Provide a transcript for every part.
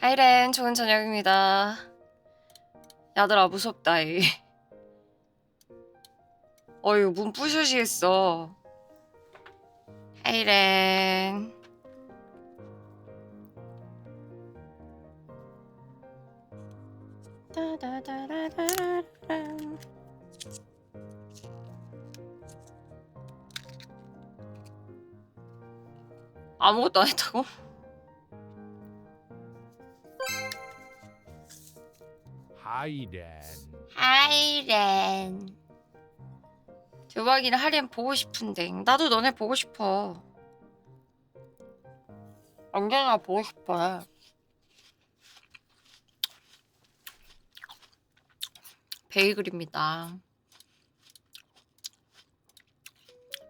하이렌 좋은 저녁입니다. 야들아 무섭다 이. 어휴 문 부셔지겠어. 하이렌. 따다다라라라람. 아무것도 안 했다고? 하이렌. 대박이는 하이렌 보고 싶은데 나도 너네 보고 싶어. 언제나 보고 싶어. 베이글입니다.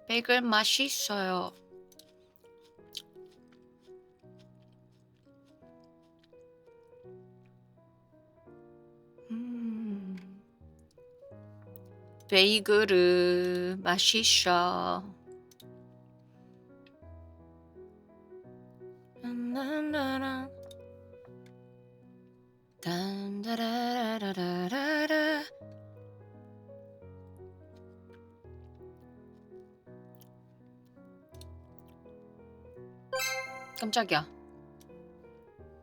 베이글 맛있어요. 베이글은 맛있어. 딴다라라라라라. 깜짝이야.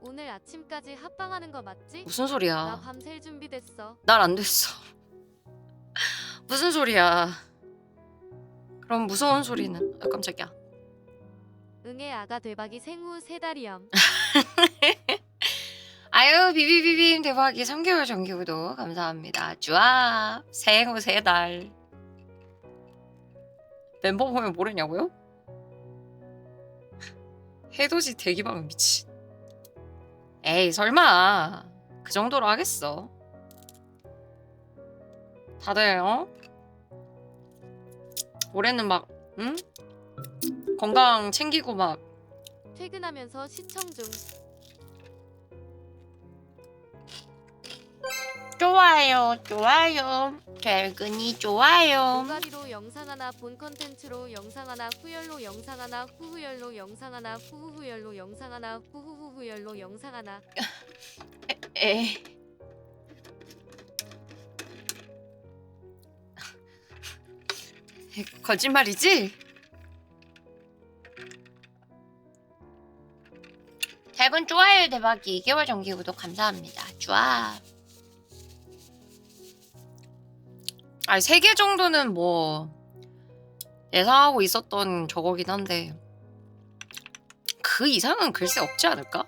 오늘 아침까지 합방하는 거 맞지? 무슨 나 소리야? 밤샐 준비됐어. 날 안 됐어. 무슨 소리야? 그럼 무서운 소리는? 아, 깜짝이야. 응애 아가 대박이 생후 3달이염. 아유 비비비빔 대박이 3개월 정기구독 감사합니다. 좋아. 생후 3달. 멤버 보면 모르냐고요? 해돋이 대기방 미친. 에이 설마 그 정도로 하겠어. 다들 올해는 막 응? 건강 챙기고 막 퇴근하면서 시청 중. 좋아요 좋아요 퇴근이 좋아요. 노가리로 영상 하나, 본 컨텐츠로 영상 하나, 후열로 영상 하나, 후후열로 영상 하나, 후후열로 영상 하나, 후후후열로 영상 하나. 에 거짓말이지? 퇴근 좋아요 대박이 2개월 정기 구독 감사합니다. 좋아. 아니 3개 정도는 뭐 예상하고 있었던 저거긴 한데 그 이상은 글쎄 없지 않을까?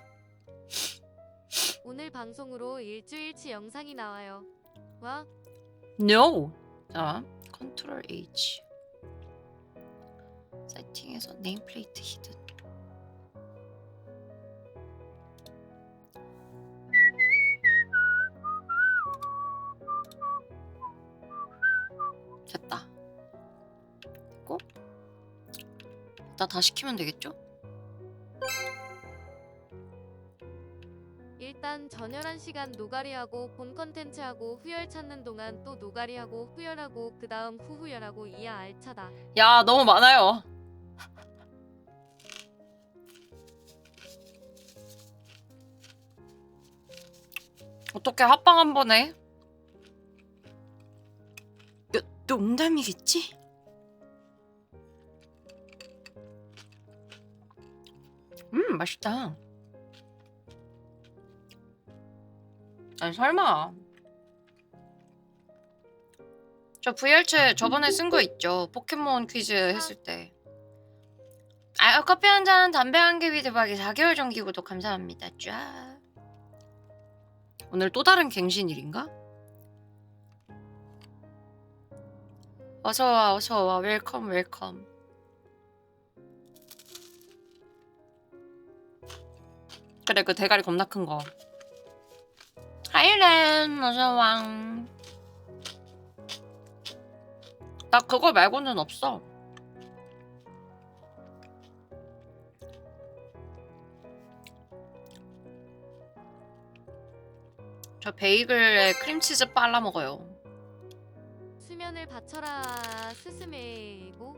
오늘 방송으로 일주일치 영상이 나와요. 와? No. 잠깐만. 컨트롤 H. 세팅에서 네임플레이트 히든. 됐다. 됐고. 이따 다 시키면 되겠죠? 일단 전열한 시간 노가리하고 본 컨텐츠하고 후열 찾는 동안 또 노가리하고 후열하고 그 다음 후후열하고 이야 알차다. 야 너무 많아요. 어떻게 합방 한 번에? 농담이겠지? 맛있다. 아니 설마. 저 VR채 저번에 쓴 거 있죠? 포켓몬 퀴즈 했을 때. 아 커피 한 잔, 담배 한 개비 대박이 4개월 정기 구독 감사합니다. 쫙. 오늘 또 다른 갱신일인가? 어서와 어서와 웰컴 웰컴. 그래 그 대가리 겁나 큰 거. 하이렌 어서와. 나 그거 말고는 없어. 저 베이글에 크림치즈 빨라 먹어요. 수면을 바쳐라 스스메고.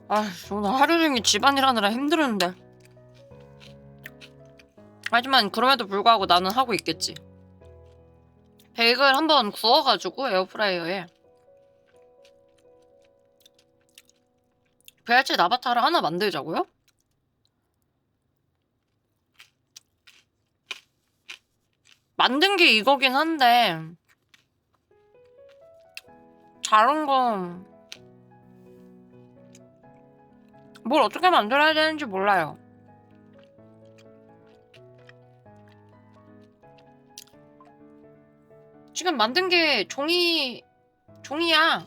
아 오늘 하루 종일 집안일 하느라 힘들었는데 하지만 그럼에도 불구하고 나는 하고 있겠지. 베이글 한번 구워가지고 에어프라이어에 VRC 나바타를 하나 만들자고요? 만든 게 이거긴 한데 다른 건 뭘 어떻게 만들어야 되는지 몰라요. 지금 만든 게 종이야.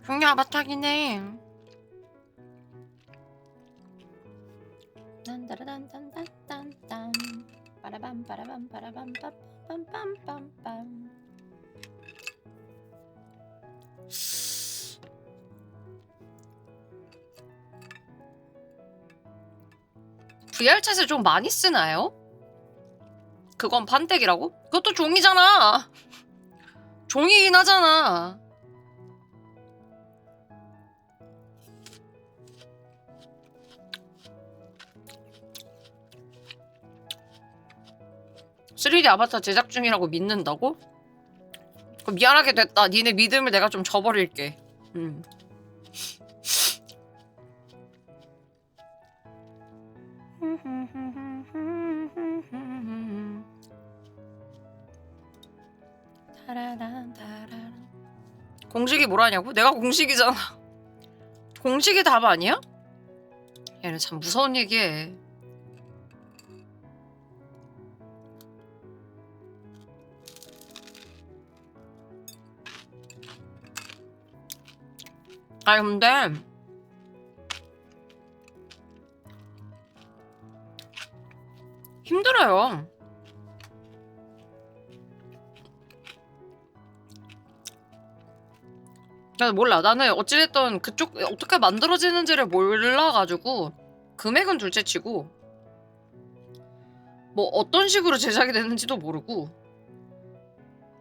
종이 아바타긴 해. 딴따라단딴딴딴딴 빠라밤 빠라밤 빠라밤 빰빰빰빰빰. VR챗을 좀 많이 쓰나요? 그건 판때기라고? 그것도 종이잖아. 종이긴 하잖아. (3D) 아바타 제작 중이라고 믿는다고? 그럼 미안하게 됐다. 니네 믿음을 내가 좀 저버릴게. 공식이 뭐라냐고? 내가 공식이잖아. 공식이 답 아니야? 얘는 참 무서운 얘기해. 아니 근데 힘들어요. 나 몰라. 나는 어찌됐든 그쪽 어떻게 만들어지는지를 몰라가지고 금액은 둘째치고 뭐 어떤 식으로 제작이 되는지도 모르고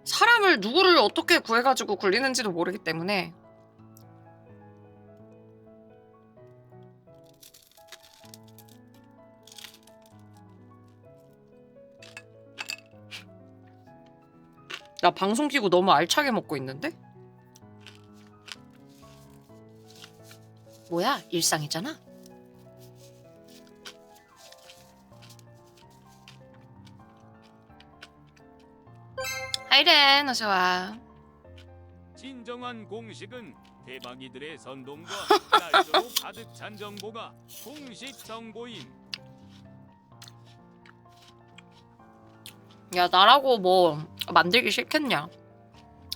사람을 누구를 어떻게 구해가지고 굴리는지도 모르기 때문에 나 방송 키고 너무 알차게 먹고 있는데? 뭐야? 일상이잖아? 하이렌 어서와. 진정한 공식은 대박이들의 선동과 날조로 가득 찬 정보가 공식 정보임. 야 나라고 뭐 만들기 싫겠냐.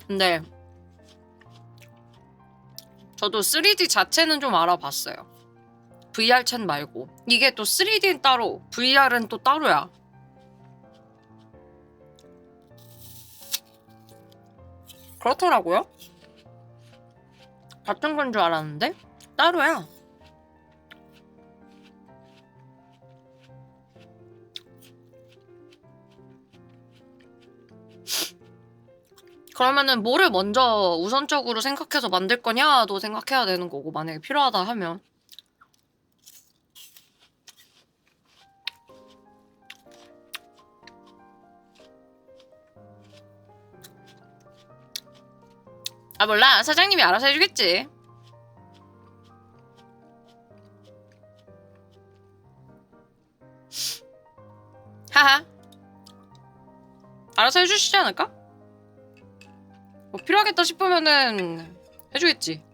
근데 저도 3D 자체는 좀 알아봤어요. VR챗 말고. 이게 또 3D는 따로 VR은 또 따로야. 그렇더라고요. 같은 건 줄 알았는데 따로야. 그러면은 뭐를 먼저 우선적으로 생각해서 만들 거냐도 생각해야 되는 거고, 만약에 필요하다 하면. 아 몰라. 사장님이 알아서 해주겠지. 하하. 알아서 해주시지 않을까? 뭐 필요하겠다 싶으면은 해주겠지.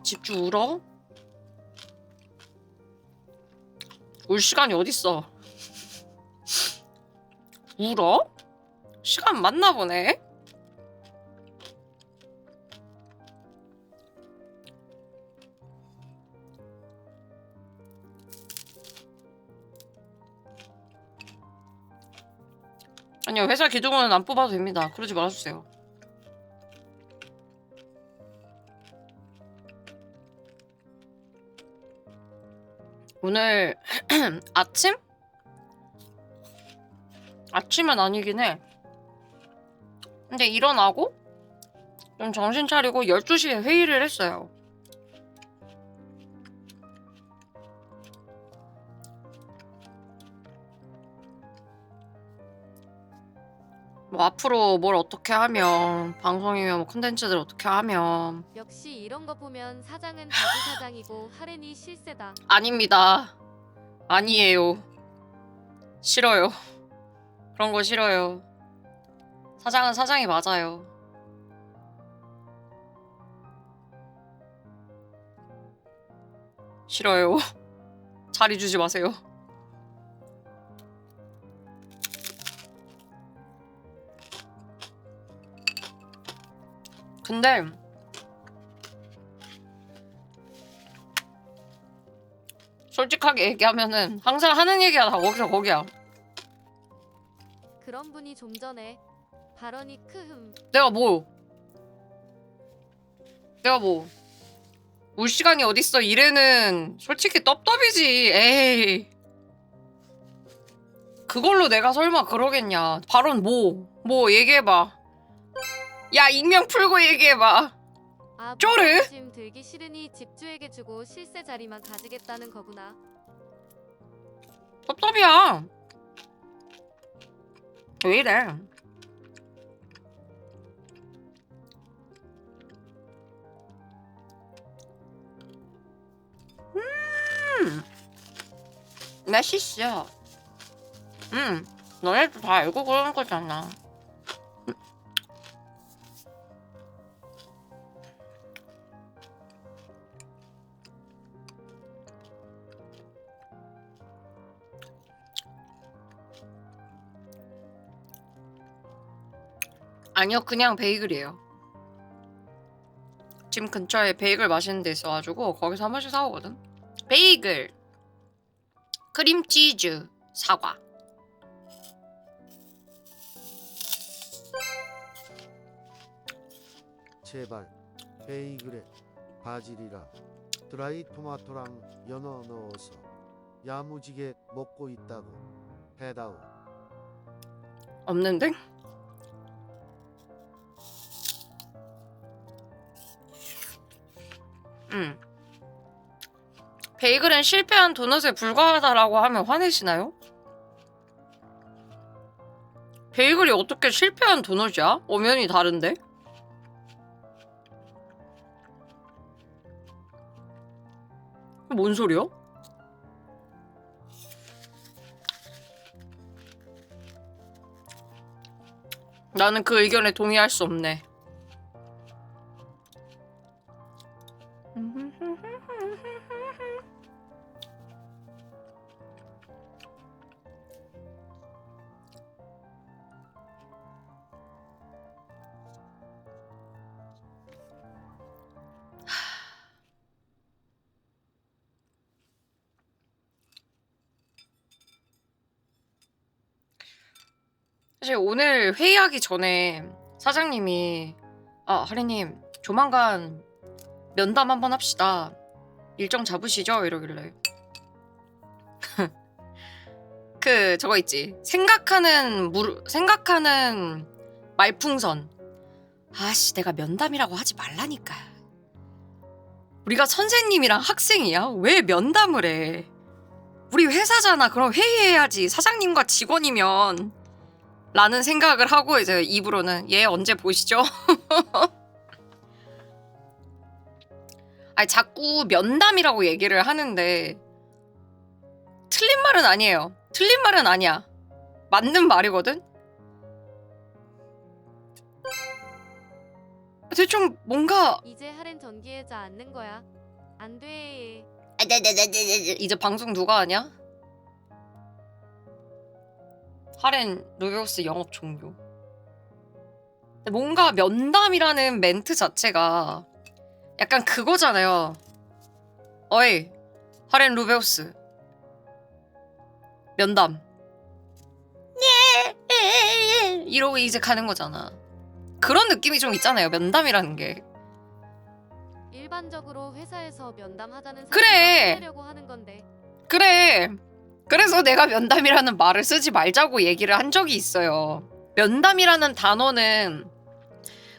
집주 울어? 울 시간이 어딨어. 울어? 시간 맞나 보네? 아니요, 회사 기둥은 안 뽑아도 됩니다. 그러지 말아주세요. 오늘 아침? 아침은 아니긴 해. 근데 일어나고 좀 정신 차리고 12시에 회의를 했어요. 뭐 앞으로 뭘 어떻게 하면 방송이며 뭐 콘텐츠들 어떻게 하면 역시 이런 거 보면 사장은 자주 사장이고 하렌이 실세다. 아닙니다. 아니에요. 싫어요. 그런 거 싫어요. 사장은 사장이 맞아요. 싫어요. 자리 주지 마세요. 근데 솔직하게 얘기하면은 항상 하는 얘기가 다 거기서 거기야. 그런 분이 좀 전에 발언이 크흠. 내가 뭐 울 시간이 어딨어. 이래는 솔직히 떡떡이지. 에이, 그걸로 내가 설마 그러겠냐. 발언 뭐 얘기해봐. 야, 익명 풀고 얘기해봐. 아, 쪼르? 짐 들기 싫으니 집주에게 주고 실세 자리만 가지겠다는 거구나. 떡떡이야. 왜 이래. 맛있어. 너네도 다 알고 그러는 거잖아. 아니요, 그냥 베이글이에요. 집 근처에 베이글 맛있는 데 있어가지고 거기서 한 번씩 사오거든. 베이글, 크림치즈, 사과. 제발 베이글에 바질이랑 드라이 토마토랑 연어 넣어서 야무지게 먹고 있다고 해다오. 없는데? 베이글은 실패한 도넛에 불과하다라고 하면 화내시나요? 베이글이 어떻게 실패한 도넛이야? 오면이 다른데? 뭔 소리야? 나는 그 의견에 동의할 수 없네. 사실 오늘 회의하기 전에 사장님이 하리님 조만간 면담 한번 합시다. 일정 잡으시죠? 이러길래 그 저거 있지. 생각하는 말풍선. 아씨, 내가 면담이라고 하지 말라니까. 우리가 선생님이랑 학생이야? 왜 면담을 해? 우리 회사잖아. 그럼 회의해야지. 사장님과 직원이면. 라는 생각을 하고 이제 입으로는 얘 언제 보시죠? 아니, 자꾸 면담이라고 얘기를 하는데 틀린 말은 아니에요. 틀린 말은 아니야. 맞는 말이거든? 대충 뭔가 이제 하렌 전기해자 않는 거야. 안 돼. 이제 방송 누가 하냐? 하렌 루베우스 영업 종료. 뭔가 면담이라는 멘트 자체가 약간 그거잖아요. 어이, 하렌 루베우스 면담. 이러고 이제 가는 거잖아. 그런 느낌이 좀 있잖아요. 면담이라는 게. 일반적으로 회사에서 면담하자는 그래. 하려고 하는 건데. 그래. 그래서 내가 면담이라는 말을 쓰지 말자고 얘기를 한 적이 있어요. 면담이라는 단어는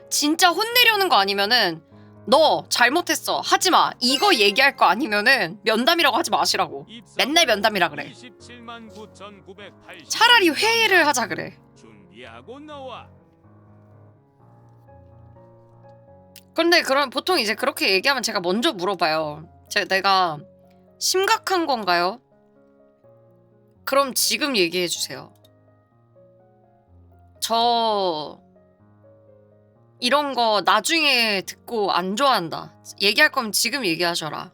진짜 혼내려는 거 아니면은 너 잘못했어 하지마 이거 얘기할 거 아니면은 면담이라고 하지 마시라고. 맨날 면담이라 그래. 차라리 회의를 하자 그래. 준비하고 나와. 근데 그럼 보통 이제 그렇게 얘기하면 제가 먼저 물어봐요. 내가 심각한 건가요? 그럼 지금 얘기해 주세요. 저 이런 거 나중에 듣고 안 좋아한다. 얘기할 거면 지금 얘기하셔라.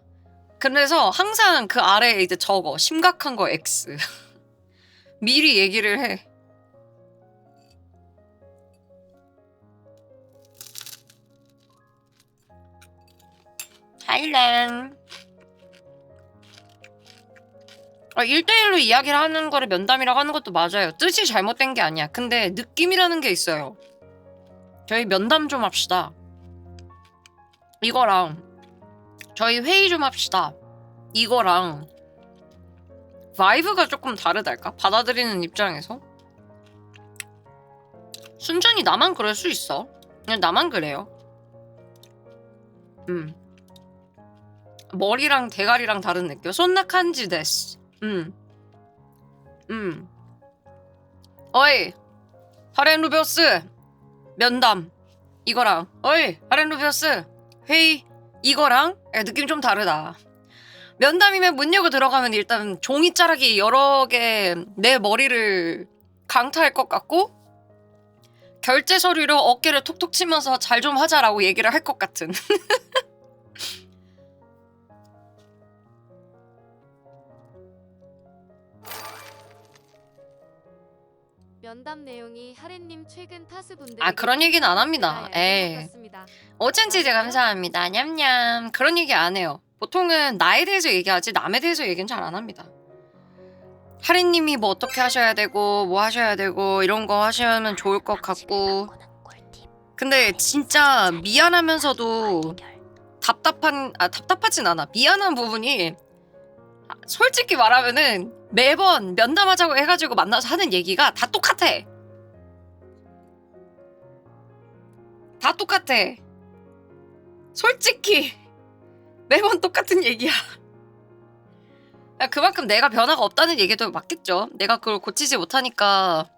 그래서 항상 그 아래에 이제 적어. 심각한 거 X. 미리 얘기를 해. 하일렌. 1대1로 이야기를 하는 거를 면담이라고 하는 것도 맞아요. 뜻이 잘못된 게 아니야. 근데 느낌이라는 게 있어요. 저희 면담 좀 합시다. 이거랑 저희 회의 좀 합시다. 이거랑 바이브가 조금 다르달까? 받아들이는 입장에서. 순전히 나만 그럴 수 있어. 그냥 나만 그래요. 머리랑 대가리랑 다른 느낌. 손나칸지 데스. 어이 하렌 루비오스 면담 이거랑 어이 하렌 루비오스 회의 이거랑 느낌 좀 다르다. 면담이면 문 열고 들어가면 일단 종이자락이 여러 개 내 머리를 강타할 것 같고 결제 서류로 어깨를 톡톡 치면서 잘 좀 하자라고 얘기를 할 것 같은. 면담 내용이 하렌님 최근 타스분들 그런 얘기는 안 합니다. 에이. 오천치즈 감사합니다. 냠냠. 그런 얘기 안 해요. 보통은 나에 대해서 얘기하지 남에 대해서 얘기는 잘 안 합니다. 하리님이 뭐 어떻게 하셔야 되고 뭐 하셔야 되고 이런 거 하시면 좋을 것 같고 근데 진짜 미안하면서도 답답하진 않아. 미안한 부분이 솔직히 말하면은 매번 면담하자고 해가지고 만나서 하는 얘기가 다 똑같아. 다 똑같아. 솔직히 매번 똑같은 얘기야. 그만큼 내가 변화가 없다는 얘기도 맞겠죠. 내가 그걸 고치지 못하니까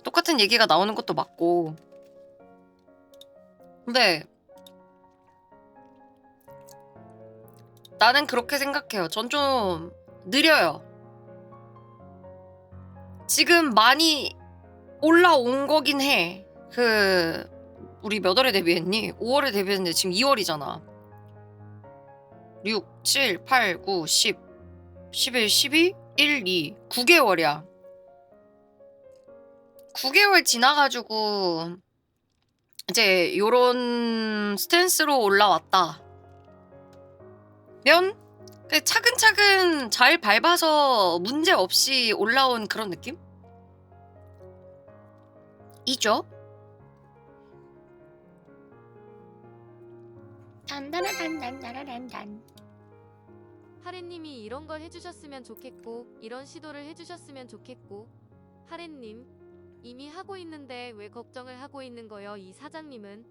똑같은 얘기가 나오는 것도 맞고. 근데 나는 그렇게 생각해요. 전 좀 느려요. 지금 많이 올라온 거긴 해. 우리 몇 월에 데뷔했니? 5월에 데뷔했는데 지금 2월이잖아. 6, 7, 8, 9, 10, 11, 12, 1, 2, 9개월이야. 9개월 지나가지고 이제 요런 스탠스로 올라왔다. 면 차근차근 잘 밟아서 문제 없이 올라온 그런 느낌? 이죠? 단단단단단단단. 하렌님이 이런 걸 해주셨으면 좋겠고 이런 시도를 해주셨으면 좋겠고 하렌님 이미 하고 있는데 왜 걱정을 하고 있는 거요? 이 사장님은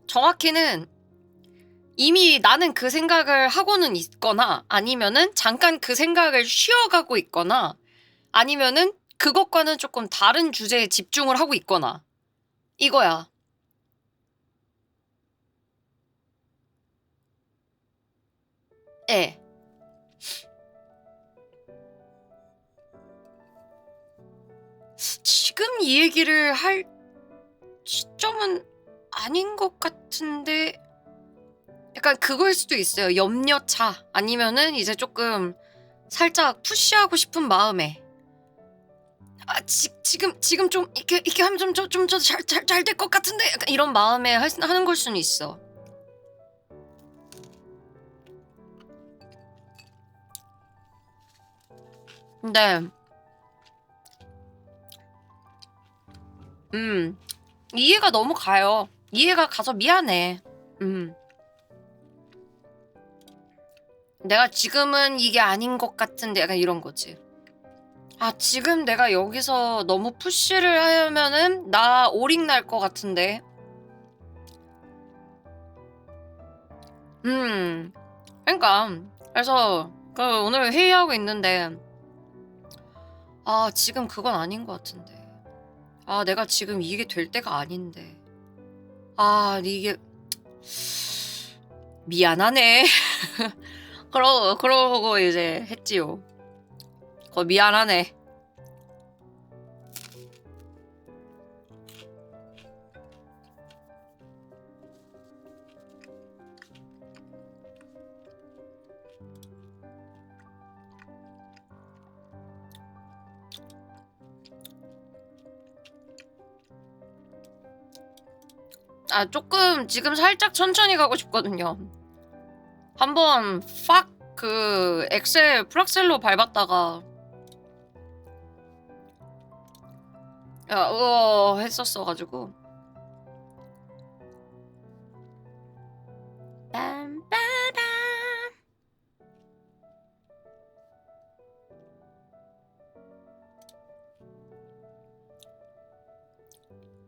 정확히는 이미 나는 그 생각을 하고는 있거나 아니면은 잠깐 그 생각을 쉬어가고 있거나 아니면은 그것과는 조금 다른 주제에 집중을 하고 있거나 이거야. 예. 지금 이 얘기를 할 시점은 아닌 것 같은데 약간 그거일 수도 있어요. 염려차 아니면은 이제 조금 살짝 푸시하고 싶은 마음에 지금 좀 이렇게 하면 좀 잘 될 것 같은데 약간 이런 마음에 하는 걸 수는 있어. 근데 이해가 너무 가요. 이해가 가서 미안해. 내가 지금은 이게 아닌 것 같은데 약간 이런 거지. 지금 내가 여기서 너무 푸시를 하면은 나 오링 날 것 같은데. 그러니까 그래서 오늘 회의하고 있는데 지금 그건 아닌 것 같은데. 아 내가 지금 이게 될 때가 아닌데. 아 이게 미안하네. 그러고 이제 했지요. 미안하네. 아 조금 지금 살짝 천천히 가고 싶거든요. 한번 팍 그 엑셀 풀악셀로 밟았다가 했었어가지고. 빰빠밤.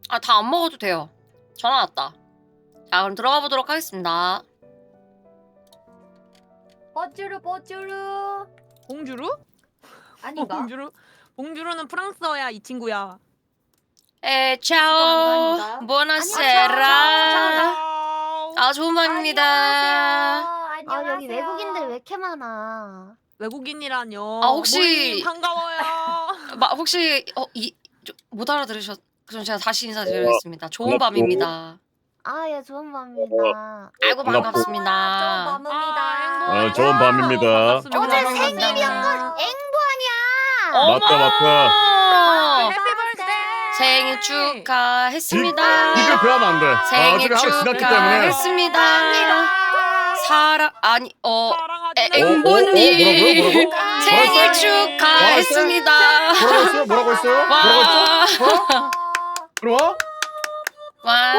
아 다 안 먹어도 돼요. 전화 왔다. 자 그럼 들어가 보도록 하겠습니다. 뽀쭈루 봉주루? 아닌가? 봉주루는 프랑스어야 이 친구야. 차오 감사합니다. 부어나세라. 아 좋은 밤입니다. 안녕하세요. 아 여기 외국인들 왜 이렇게 많아? 외국인이라뇨. 아, 혹시- 모임 반가워요. 혹시 못 알아들으셨? 그럼 제가 다시 인사드리겠습니다. 좋은 밤입니다. 아 예 좋은 밤입니다. 아이고 반갑습니다. 좀 밤입니다. 좋은 밤입니다. 반갑습니다. 어제 반갑습니다. 생일이었건 앵보 아니야? 어머! 맞다. 해피 birthday! 생일 축하했습니다. 이거 그러면 안 돼. 생일 어차피 하루 지났기 때문에. 축하했습니다. 사랑 아니 사랑하지는 앵보님 뭐라고요? 생일 축하했습니다. 뭐라고 했어요? 와. 들어와? 와.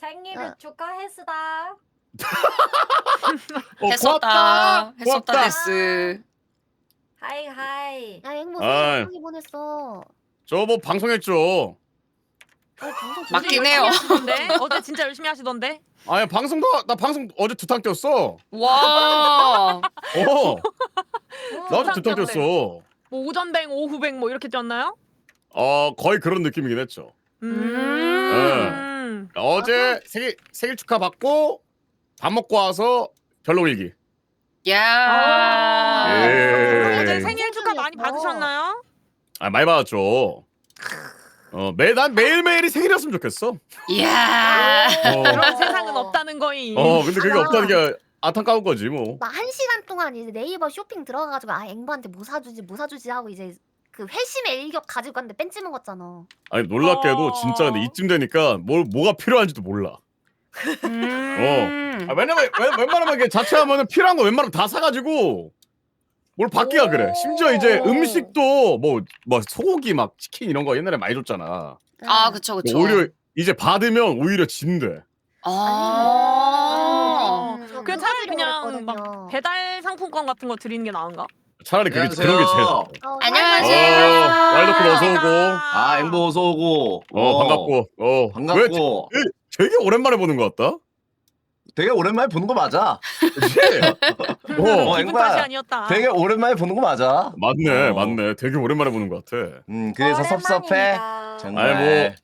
생일을 축하했으다. 했었다. 했었다 고맙다. 데스. 하이. 야 앵보 아이. 생일 보기 보냈어. 저 뭐 방송했죠. 방송 맞긴 해요. 어제 진짜 열심히 하시던데. 아니 나 방송 어제 2탕 뛰었어. 와. 나 어제 2탕 뛰었어. 뭐 오전뱅, 오후뱅 뭐 이렇게 뛰었나요? 거의 그런 느낌이긴 했죠. 음. 어제 생일 축하 받고 밥 먹고 와서 별로 일기. 야. 예. 어제 생일 축하 많이 받으셨나요? 많이 받았죠. 난 매일매일이 생일이었으면 좋겠어. 이야. 그런 세상은 없다는 거임. 근데 그게 없다는 게 안타까운 거지 뭐. 막 1시간 동안 이제 네이버 쇼핑 들어가가지고 아 앵보한테 뭐 사주지 하고 이제 그 회심의 일격 가지고 갔는데 뺀찌 먹었잖아. 아니 놀랍게도 진짜 근데 이쯤 되니까 뭐가 필요한지도 몰라. 왜냐면 웬만하면 이게 자취하면은 필요한 거 웬만하면 다 사가지고 뭘 받기가 그래. 심지어 이제 음식도 뭐 소고기 막 치킨 이런 거 옛날에 많이 줬잖아. 아 그쵸 그쵸. 오히려 이제 받으면 오히려 진대. 아. 그냥 차라리 그냥 막 배달 상품권 같은 거 드리는 게 나은가? 차라리 그런 게 제일 안녕하세요. 좋아. 안녕하세요. 와일드클 어서 오고. 앵보 어서 오고. 반갑고. 반갑고. 왜 되게 오랜만에 보는 것 같다. 되게 오랜만에 보는 거 맞아. 그치? 앵보야. 기분 탓이 아니었다. 되게 오랜만에 보는 거 맞아. 맞네. 되게 오랜만에 보는 것 같아. 그래서 섭섭해. 오랜만입니다. 정말.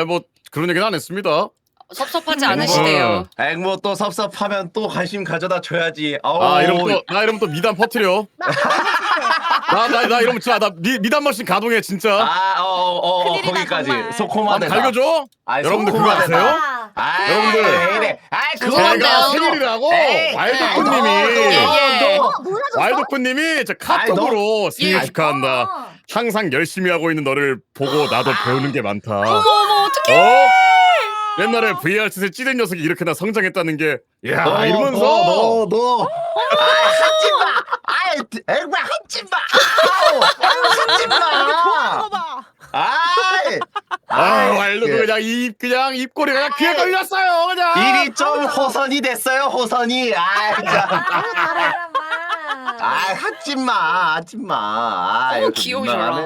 뭐 그런 얘기는 안 했습니다. 섭섭하지 않으시대요. 앵보 또 섭섭하면 또 관심 가져다 줘야지. 나 이러면 또 미담 퍼뜨려. 나 이러면 진짜 나 미담 머신 가동해 진짜. 큰일이다, 거기까지. 정말. 소코마네. 갈겨줘. 여러분들 그거 아세요? 여러분들 왜 이래? 제가 그건데요. 생일이라고 에이, 와일드쿤님이 예. 뭐 사줬어? 와일드쿤님이 저 카톡으로 생일 예. 축하한다. 항상 열심히 하고 있는 너를 보고 나도 배우는 게 많다. 어머 어떡해. 옛날에 VR챗에 찌든 녀석이 이렇게나 성장했다는 게, 야 이러면서 너 하지 마. 앵보 하지 마. 하지 마. 이거 봐. 와일드도 그냥 입꼬리 그냥 귀에 걸렸어요 그냥. 일이 좀 호선이 됐어요. 호선이. 하지 마. 너무 귀여우셔라.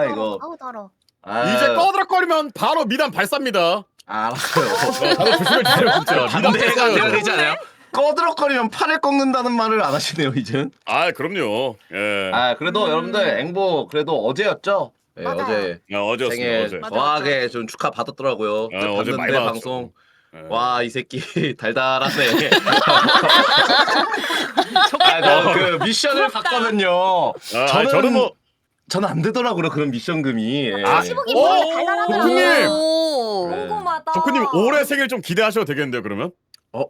이거. 아우 달아. 이제 꺼드럭거리면 바로 미담 발사입니다. 알았어요. 다들 조심해 주세요 진짜. 미담 반대가 발사요. 돼야 되지 않아요? 꺼드럭거리면 팔을 꺾는다는 말을 안 하시네요 이젠. 아 그럼요. 예. 아 그래도 여러분들 앵보 그래도 어제였죠? 예, 맞아요. 어제 어제였습니다. 생일 어제. 맞아, 거하게 좀 축하 받았더라고요. 어제 많이 봤는데 받았죠. 방송. 예. 와 이 새끼 달달하네. 그 미션을 봤거든요. 저는 뭐 저는 안 되더라고요 그런 미션금이. 예. 아, 15기 오! 보니까 달달하다. 도쿠님! 오. 네. 궁금하다. 조크님 올해 생일 좀 기대하셔도 되겠는데요 그러면?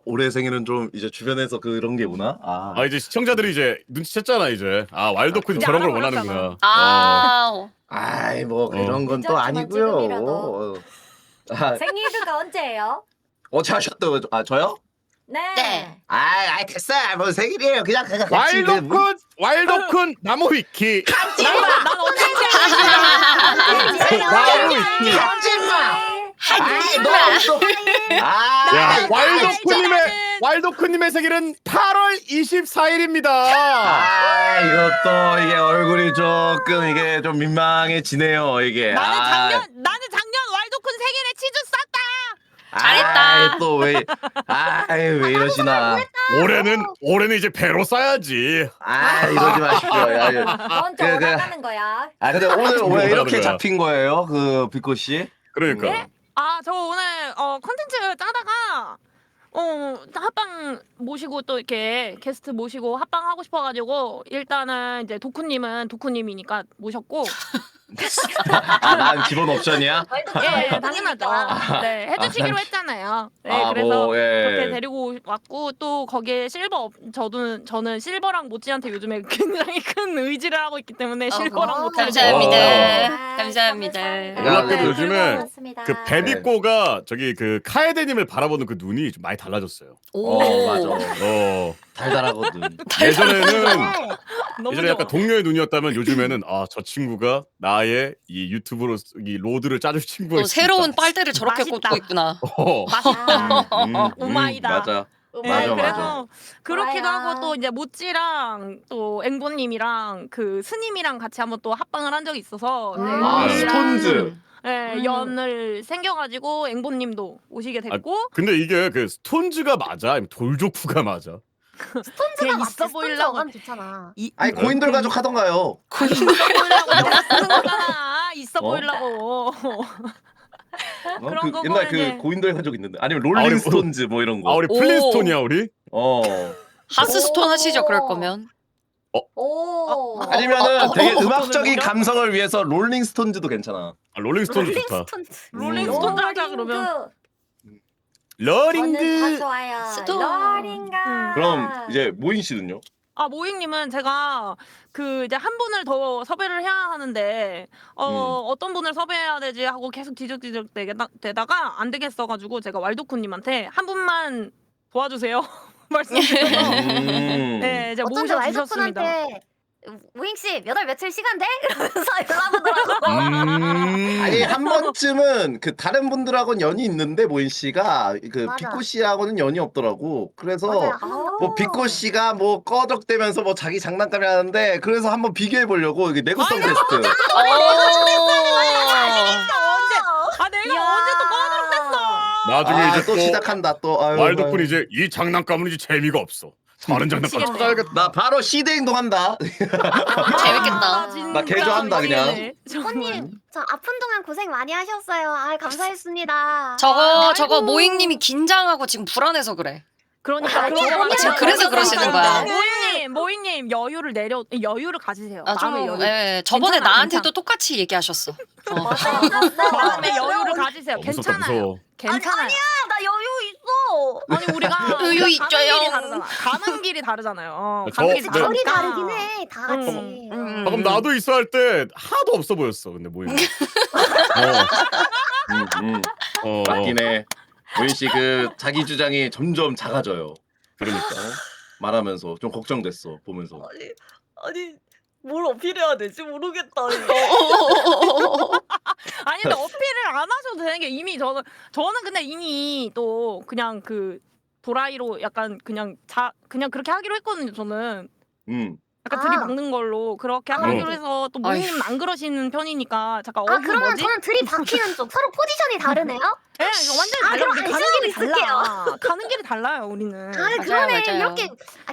올해 생일은 좀 이제 주변에서 그런 게 오나? 아, 아 이제 시청자들이 이제 눈치챘잖아 이제. 아 와일드쿤이 이제 저런 걸 알아버렸잖아. 원하는구나. 아. 아이 뭐 그런 건 또 늦었지만 아니고요. 지금이라도. 아, 생일가 언제예요? 어제 하셨다고? 아 저요? 네. 네. 아이 됐어. 뭐 생일이에요. 그냥 같이 와일드쿤 나무 위키. 난 언제인지 나무 위키. 야 와일드쿤님의 생일은 8월 24일입니다. 아 이것도 이게 얼굴이 조금 이게 좀 민망해지네요 이게. 나는 작년 와일드쿤 생일에 치즈 쌌다. 잘했다. 또왜 이러시나. 올해는 이제 배로 싸야지. 이러지 마십시오. 먼저 그- 오라가는 거야. 근데 오늘 왜 이렇게 거야. 잡힌 거예요, 그 비코 씨? 그러니까. 네? 저 오늘 컨텐츠 짜다가 합방 모시고 또 이렇게 게스트 모시고 합방 하고 싶어가지고 일단은 이제 도쿠님이니까 모셨고 난 기본 옵션이야. 예 당연하죠. 네 해주시기로 했잖아요. 네 아, 그래서 뭐, 예. 그렇게 데리고 왔고 또 거기에 저는 실버랑 못지않게 요즘에 굉장히 큰 의지를 하고 있기 때문에 실버랑 못지않게 감사합니다. 감사합니다. 놀랍게도 요즘에 고맙습니다. 그 베비꼬가 저기 그 카에데님을 바라보는 그 눈이 좀 많이 달라졌어요. 맞아. 달달하거든. 예전에는 너무 예전에 약간 좋아. 동료의 눈이었다면 요즘에는 저 친구가 나의 이 유튜브로 이 로드를 짜줄 친구가 또 새로운 있다. 빨대를 저렇게 맛있다. 꽂고 있구나. 맛있다. 오마이다. 맞아. 네, 맞아. 그래서 그렇기도 좋아요. 하고 또 이제 모찌랑 또 앵보님이랑 그 스님이랑 같이 한번 또 합방을 한 적이 있어서 네, 아, 앵보님이랑 스톤즈. 네, 연을 생겨가지고 앵보님도 오시게 됐고 근데 이게 그 스톤즈가 맞아? 아니면 돌조쿠가 맞아? 스톤즈가 맞지. 있어 보이려고 스톤즈가 좋잖아. 아니 고인돌 가족 하던가요. 있어 보이려고 내가 쓰는 거잖아. 있어 보이려고. 그런 거고 옛날 이제. 그 고인돌 가족 있는데 아니면 우리 롤링 스톤즈 뭐 이런 거. 우리 플린스톤이야 우리? 하스스톤 하시죠 그럴 거면. 오. 아니면은 되게 어떤 음악적인 의미죠? 감성을 위해서 롤링 스톤즈도 괜찮아. 롤링스톤즈 좋다. 스톤즈. 롤링스톤즈 하자 그러면. 저는 다 러링드. 좋아요. 스톤. 러링가. 그럼 이제 모인 씨는요? 모잉님은 제가 그 이제 한 분을 더 섭외를 해야 하는데 어떤 분을 섭외해야 되지 하고 계속 뒤적뒤적 되다가 안 되겠어가지고 제가 왈도쿠님한테 한 분만 도와주세요 말씀드려서 네 이제 어쩐지 모셔주셨습니다. 와이드쿤한테 우잉 씨 몇 월 며칠 시간 돼? 이러면서 연락오더라고. 아니 한 번쯤은 그 다른 분들하고는 연이 있는데 모인 씨가 그 맞아. 비코 씨하고는 연이 없더라고. 그래서 맞아요. 뭐 비코 씨가 뭐 꺼적대면서 뭐 자기 장난감이 하는데 그래서 한번 비교해 보려고 이게 내구성 테스트. 언제? 내가 이야. 언제 또 꺼드럭댔어? 나중에 이제 또 시작한다 또. 아유, 와일드쿤이 아유. 이제 이 장난감은 이제 재미가 없어. 다른 장난감 미치겠네. 찾아야겠다. 나 바로 시대 행동한다. 재밌겠다. 나 개조한다, 그냥. 손님 저 아픈 동안 고생 많이 하셨어요. 아 감사했습니다. 저거 모잉님이 긴장하고 지금 불안해서 그래. 그러니까 지금 그래서 그러시는 거야. 모잉님 여유를 가지세요. 좀 마음의 여유. 저번에 괜찮아, 나한테도 괜찮아. 똑같이 얘기하셨어. 마음의 여유를 가지세요. 무섭다, 괜찮아요. 무서워. 괜찮아요. 나 여유 있어. 아니 우리가 여유 우리가 있죠요. 가는 길이 다르잖아요. 저- 가는 길이 네. 결이 다르니까. 다르긴 해. 다 같이. 그럼 나도 있어 할 때 하나도 없어 보였어. 근데 모임. 맞긴 해. 모인 씨 그 자기 주장이 점점 작아져요. 그러니까 말하면서 좀 걱정됐어 보면서. 아니 뭘 어필해야 될지 모르겠다 이거. 아니 근데 어필을 안 하셔도 되는 게 이미 저는 근데 이미 또 그냥 그 도라이로 약간 그냥 그렇게 하기로 했거든요. 저는. 약간 아. 들이박는 걸로 그렇게 하기로 해서 또 모잉님은 안 그러시는 편이니까 잠깐 아 그 그러면 뭐지? 저는 들이박히는 쪽. 서로 포지션이 다르네요. 네, 이거 완전히 아, 달라. 그럼 우리 가는 관심은 길이 있을게요. 달라. 가는 길이 달라요, 우리는. 아 그러네. 맞아요. 이렇게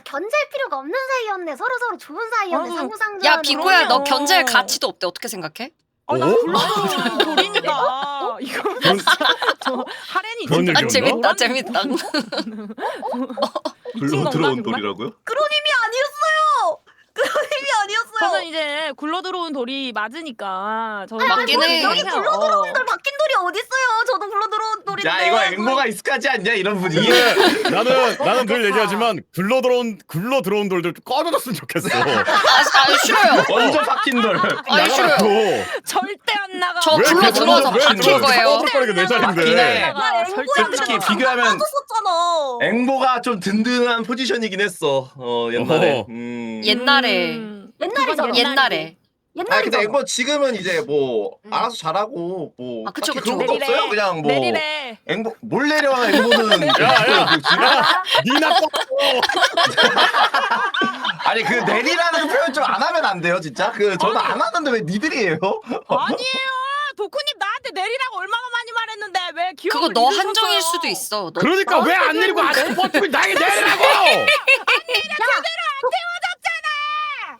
견제할 필요가 없는 사이였네. 서로 좋은 사이였네. 아유, 상부상조. 야 비코야 너 그럼요. 견제할 가치도 없대. 어떻게 생각해? 나 오? 불러주는 돌이니까. 이거 그런- 저 하렌이 그런 진짜 얘기였나? 아 재밌다 재밌다. 미친 건가, 들어온 정말? 돌이라고요? 그로님이 아니었어요. 그로님이 아니었어요. 저는 이제 굴러 들어온 돌이 맞으니까 저는 맞긴 해. 여기 굴러 들어온 돌 바뀐 돌이 어딨어요? 저도 굴러 들어온 돌인데. 야 이거 앵보가 익숙하지 않냐 이런 분위기. 근데 나는 늘 얘기하지만 굴러 들어온 돌들 좀 꺼져줬으면 좋겠어. 아 싫어요. 먼저 박힌 돌. 아니 싫어요. 나가라고. 절대 안 나가. 저 왜 굴러 이렇게 들어와서 왜 박힐 이렇게 거예요. 떠들거리게 내 맞긴 자리인데. 해. 나 앵보한테 솔직히 비교하면 썼잖아. 앵보가 좀 든든한 포지션이긴 했어. 옛날에. 어허. 옛날에 옛날이잖아. 옛날에. 아 근데 옛날이잖아. 앵보 지금은 이제 뭐 알아서 잘하고 뭐 아, 그쵸, 딱히 그쵸. 그런 것도 내리래. 없어요. 그냥 뭐 내리래. 앵보 뭘 내려 앵보는. 야, 니나 꺼. 아니 그 내리라는 표현 좀 안 하면 안 돼요 진짜. 그 저는 안 하는데 왜 니들이에요? 아니에요. 도쿠님 나한테 내리라고 얼마나 많이 말했는데 왜 기억을 그거 너 잃으셨어요? 한정일 수도 있어. 너 그러니까 왜 안 내리고 아직 버티고 나게 내리라고.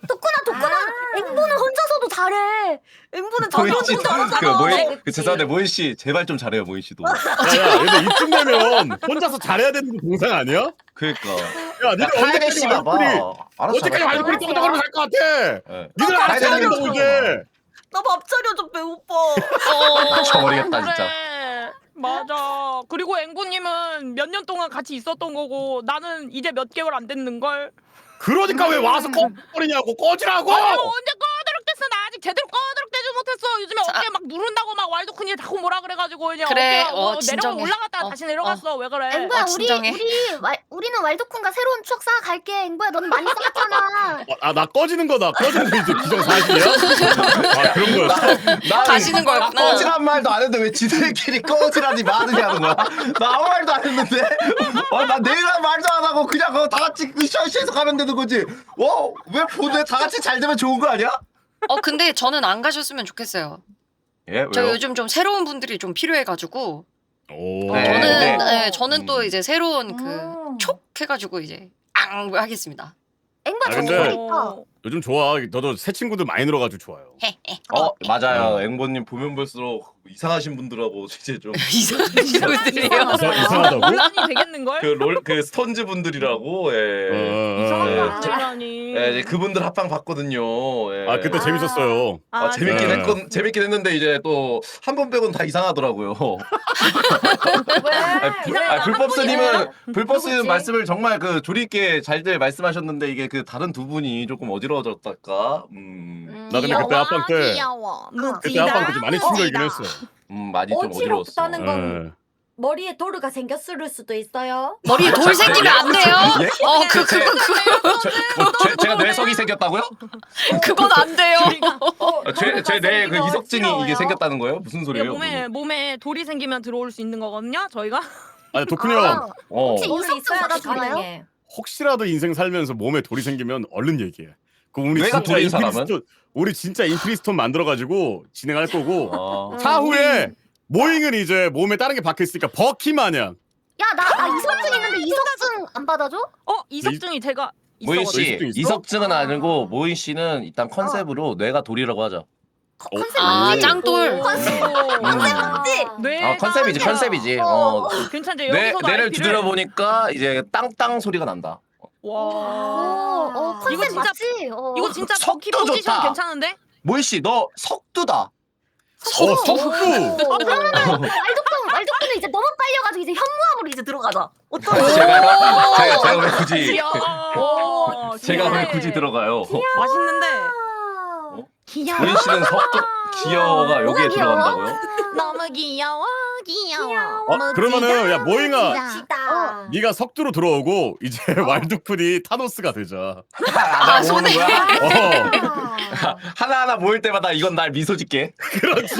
도쿠나. 앵보는 혼자서도 잘해. 앵보는 모인 저도 씨, 혼자 그 모인 그 죄송한데 모인 씨 제발 좀 잘해요 모인 씨도. 야, 얘들 이쯤 되면 혼자서 잘해야 되는 게 동상 아니야? 그러니까. 야, 니들 카이데 언제까지 씨가 봐. 와이프들이 알아서 언제까지 잘해. 와이프들이 똥똥하면 살 것 같아. 예. 니들 알아서 해야 된다고 이제. 나 밥 차려줘 배고파. 미쳐버리겠다 진짜. 그래. 맞아. 그리고 앵구님은 몇 년 동안 같이 있었던 거고 나는 이제 몇 개월 안 됐는 걸. 그러니까 왜 와서 꺼버리냐고 꺼지라고. 아니 언제 꺼드럭댔어? 나 아직 제대로 꺼드럭대지 못했어. 요즘에 자. 어깨 막 누른다고 막 왈도쿤이 자꾸 뭐라 그래가지고 그냥 그래, 어깨가 내려가 진정해. 올라갔다가 다시 내려갔어. 왜 그래? 앵보야 진정해. 우리는 왈도쿤과 새로운 추억 쌓아갈게. 앵보야 너는 많이 쌓았잖아. 나 꺼지는 거다. 꺼지는 거 이제 기정사실이야? 아 그런 거였어? 가시는 나 거였구나. 꺼지란 말도 안 했는데 왜 지들끼리 꺼지라니 말하는 거야? 나 아무 말도 안 했는데. 나 내일은 말도 안 하고 그냥 그거 다 같이 으쌰으쌰해서 가면 되는 거지. 왜 보내 다 같이 잘 되면 좋은 거 아니야? 근데 저는 안 가셨으면 좋겠어요. 예 저 왜요? 요즘 좀 새로운 분들이 좀 필요해가지고 오. 네, 저는 네. 저는 또 이제 새로운 그 음. 촉 해가지고 이제 앙 하겠습니다. 앵보야 아, 저 근데- 소리 있다. 요즘 좋아. 너도 새 친구들 많이 늘어가지고 좋아요. 맞아요. 앵보님 보면 볼수록 이상하신 분들하고 이제 좀 이상한 분들이요. 이상하다고? 논란이 되겠는 걸? 그 스톤즈 분들이라고 이상한 네. 분들이라니. 이제 그분들 합방 봤거든요. 예. 아 그때 재밌었어요. 재밌긴 네. 재밌긴 했는데 이제 또 한 번 빼고는 다 이상하더라고요. 왜? 불법스님은 불법스님 누구지? 말씀을 정말 그 조리 있게 잘들 말씀하셨는데 이게 그 다른 두 분이 조금 어지러워졌달까. 나 근데 그때 합방 때 귀여워. 그때 합방 때 좀 많이 충격이긴 했어. 많이 좀 어지러웠어. 어지럽다는 건 예. 머리에 도르가 생겼을 수도 있어요. 머리에 돌 생기면 안 돼요. 예? 제가 뇌석이 생겼다고요? 그건 안 돼요. 제뇌 그 이석증이 어지러워요. 이게 생겼다는 거예요? 무슨 이게 소리예요? 몸에 돌이 생기면 들어올 수 있는 거거든요. 저희가. 아니 도쿤이 형 혹시 돌이 이석증 있어야 받았나요? 가능해. 혹시라도 인생 살면서 몸에 돌이 생기면 얼른 얘기해. 그 우리 뇌가 진짜 돌인 사람은? 우리 진짜 인프리스톤 만들어가지고 진행할 거고 아. 차후에 모잉은 이제 몸에 다른 게 박혀 있으니까 버키 마냥. 나 이석증 있는데 이석증 안 받아줘? 이석증이 제가 모인 있어가지고. 씨 이석증 있어? 이석증은 아니고 모인 씨는 일단 컨셉으로 뇌가 돌이라고 하자. 컨셉 아 맞지? 짱돌. 컨셉 맞지? 뇌가 컨셉이지 컨셉이지. 괜찮지. 뇌를 여기서도 IP를. 두드려 보니까 이제 땅땅 소리가 난다. 와. 컨셉 이거 진짜- 맞지? 이거 진짜 석도 버키 포지션 좋다. 괜찮은데? 모인 씨너 석두다. 석두. 왈도쿤은 이제 너무 빨려가지고 이제 현무암으로 이제 들어가자. 제가 왜 굳이 귀여워. 제가 왜 귀여워. 굳이 들어가요? 맛있는데. 아. 귀여워. 모인 씨는 석두 기어가 여기에 뭐가 귀여워? 들어간다고요? 너무 귀여워. 그러면은 야 모잉아 시다. 네가 석두로 들어오고 이제 왈도쿤이 타노스가 되자. 나 오는 거야? 어 하나하나 모일 때마다 이건 날 미소 짓게. 그렇지.